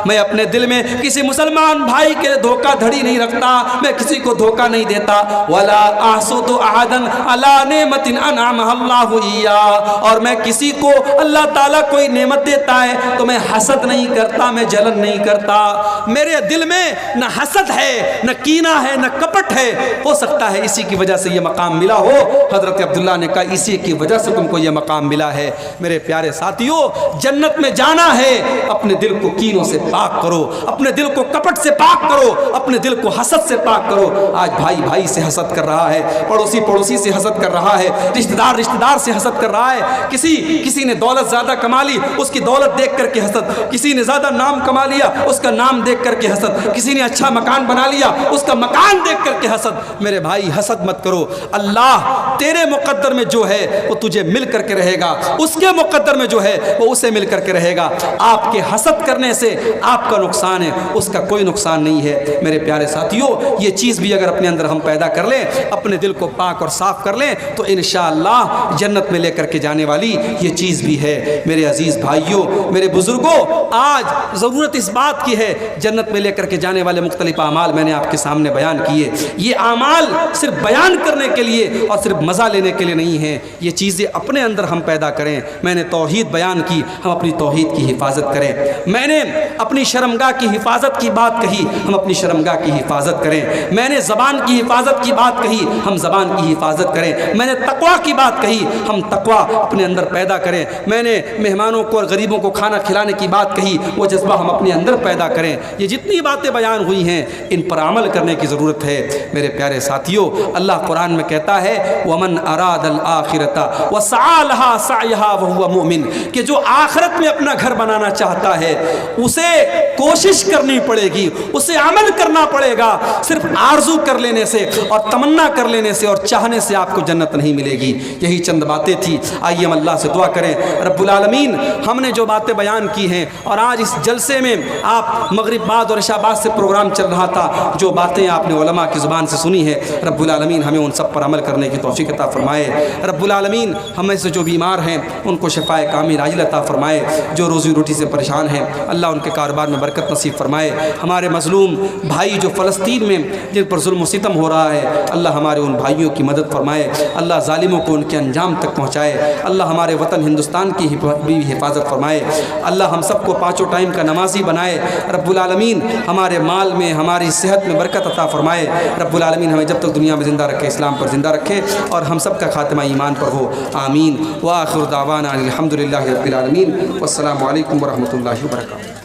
میں اپنے دل میں کسی مسلمان بھائی کے لیے دھوکہ دھڑی نہیں رکھتا، میں کسی کو دھوکہ نہیں دیتا. ولا احسد احدا علی نعمت انعمها اللہ، اور میں کسی کو اللہ تعالیٰ کوئی نعمت دیتا ہے تو میں حسد نہیں کرتا، میں جلن نہیں کرتا. میرے دل میں نہ حسد ہے، نہ کینہ ہے، نہ کپٹ ہے. ہو سکتا ہے اسی کی وجہ سے یہ مقام ملا ہو. حضرت عبداللہ نے کہا اسی کی وجہ سے تم کو یہ مقام ملا ہے. میرے پیارے ساتھیوں، جنت میں جانا ہے، اپنے دل کو کینوں سے پاک کرو، اپنے دل کو کپٹ سے پاک کرو، اپنے دل کو حسد سے پاک کرو. آج بھائی سے حسد کر رہا ہے، پڑوسی سے حسد کر رہا ہے، رشتہ دار سے حسد کر رہا ہے. کسی نے دولت زیادہ کما لی، اس کی دولت دیکھ کر کے حسد. کسی نے زیادہ نام کما لیا، اس کا نام دیکھ کر کے حسد. کسی نے اچھا مکان بنا لیا، اس کا مکان دیکھ کر کے حسد. میرے بھائی حسد مت کرو. اللہ تیرے مقدر میں جو ہے وہ تجھے مل کر کے رہے گا، اس کے مقدر میں جو ہے وہ اسے مل کر کے رہے گا۔ آپ کے حسد کرنے سے آپ کا نقصان ہے، اس کا کوئی نقصان نہیں ہے۔ میرے پیارے ساتھیوں، یہ چیز بھی اگر اپنے اندر ہم پیدا کر لیں، اپنے دل کو پاک اور صاف کر لیں، تو انشاءاللہ جنت میں لے کر کے جانے والی یہ چیز بھی ہے۔ میرے عزیز بھائیوں، میرے بزرگوں، آج ضرورت اس بات کی ہے، جنت میں لے کر کے جانے والے مختلف اعمال میں نے آپ کے سامنے بیان کیے۔ یہ اعمال صرف بیان کرنے کے لیے اور صرف مزہ لینے کے لیے نہیں ہیں، یہ چیزیں اپنے اندر ہم پیدا کریں۔ میں نے توحید بیان کی، ہم اپنی توحید کی حفاظت کریں۔ میں نے اپنی شرمگاہ کی حفاظت کی بات کہی، ہم اپنی شرمگاہ کی حفاظت کریں۔ میں نے زبان کی حفاظت کی بات کہی، ہم زبان کی حفاظت کریں۔ میں نے تقویٰ کی بات کہی، ہم تقویٰ اپنے اندر پیدا کریں۔ میں نے مہمانوں کو اور غریبوں کو کھانا کھلانے کی بات کہی، وہ جذبہ ہم اپنے اندر پیدا کریں۔ یہ جتنی باتیں بیان ہوئی ہیں، ان پر عمل کرنے کی ضرورت ہے۔ میرے پیارے ساتھیوں، اللہ قرآن میں کہتا ہے وَمَنْ أَرَادَ الْآخِرَةَ وَسَعَى لَهَا سَعْيَهَا وَهُوَ مُؤْمِنٌ، کہ جو آخرت میں اپنا گھر بنانا چاہتا ہے اسے کوشش کرنی پڑے گی، اسے عمل کرنا پڑے گا۔ صرف آرزو کر لینے سے اور تمنا کر لینے سے اور چاہنے سے آپ کو جنت نہیں ملے گی۔ یہی چند باتیں تھی، آئیے ہم اللہ سے دعا کریں۔ رب العالمین، ہم نے جو باتیں بیان کی ہیں، اور آج اس جلسے میں آپ مغرب بعد اور عشاء بعد سے پروگرام چل رہا تھا، جو باتیں آپ نے علماء کی زبان سے سنی ہے، رب العالمین ہمیں ان سب پر عمل کرنے کی توفیق عطا فرمائے۔ رب العالمین ہمیں سے جو بیمار ہیں ان کو شفائے کامل عاجل عطا فرمائے، جو روزی روٹی سے پریشان ہیں اللہ ان کے کاروبار میں برکت نصیب فرمائے۔ ہمارے مظلوم بھائی جو فلسطین میں جن پر ظلم و ستم ہو رہا ہے، اللہ ہمارے ان بھائیوں کی مدد فرمائے، اللہ ظالموں کو ان کے انجام تک پہنچائے، اللہ ہمارے وطن ہندوستان کی بھی حفاظت فرمائے، اللہ ہم سب کو پانچوں ٹائم کا نمازی بنائے، رب العالمین ہمارے مال میں ہماری صحت میں برکت عطا فرمائے، رب العالمین ہمیں جب تک دنیا میں زندہ رکھے اسلام پر زندہ رکھے اور ہم سب کا خاتمہ ایمان پر ہو، آمین۔ وآخر دعوانا الحمدللہ رب العالمین، والسلام علیکم ورحمۃ اللہ وبرکاتہ۔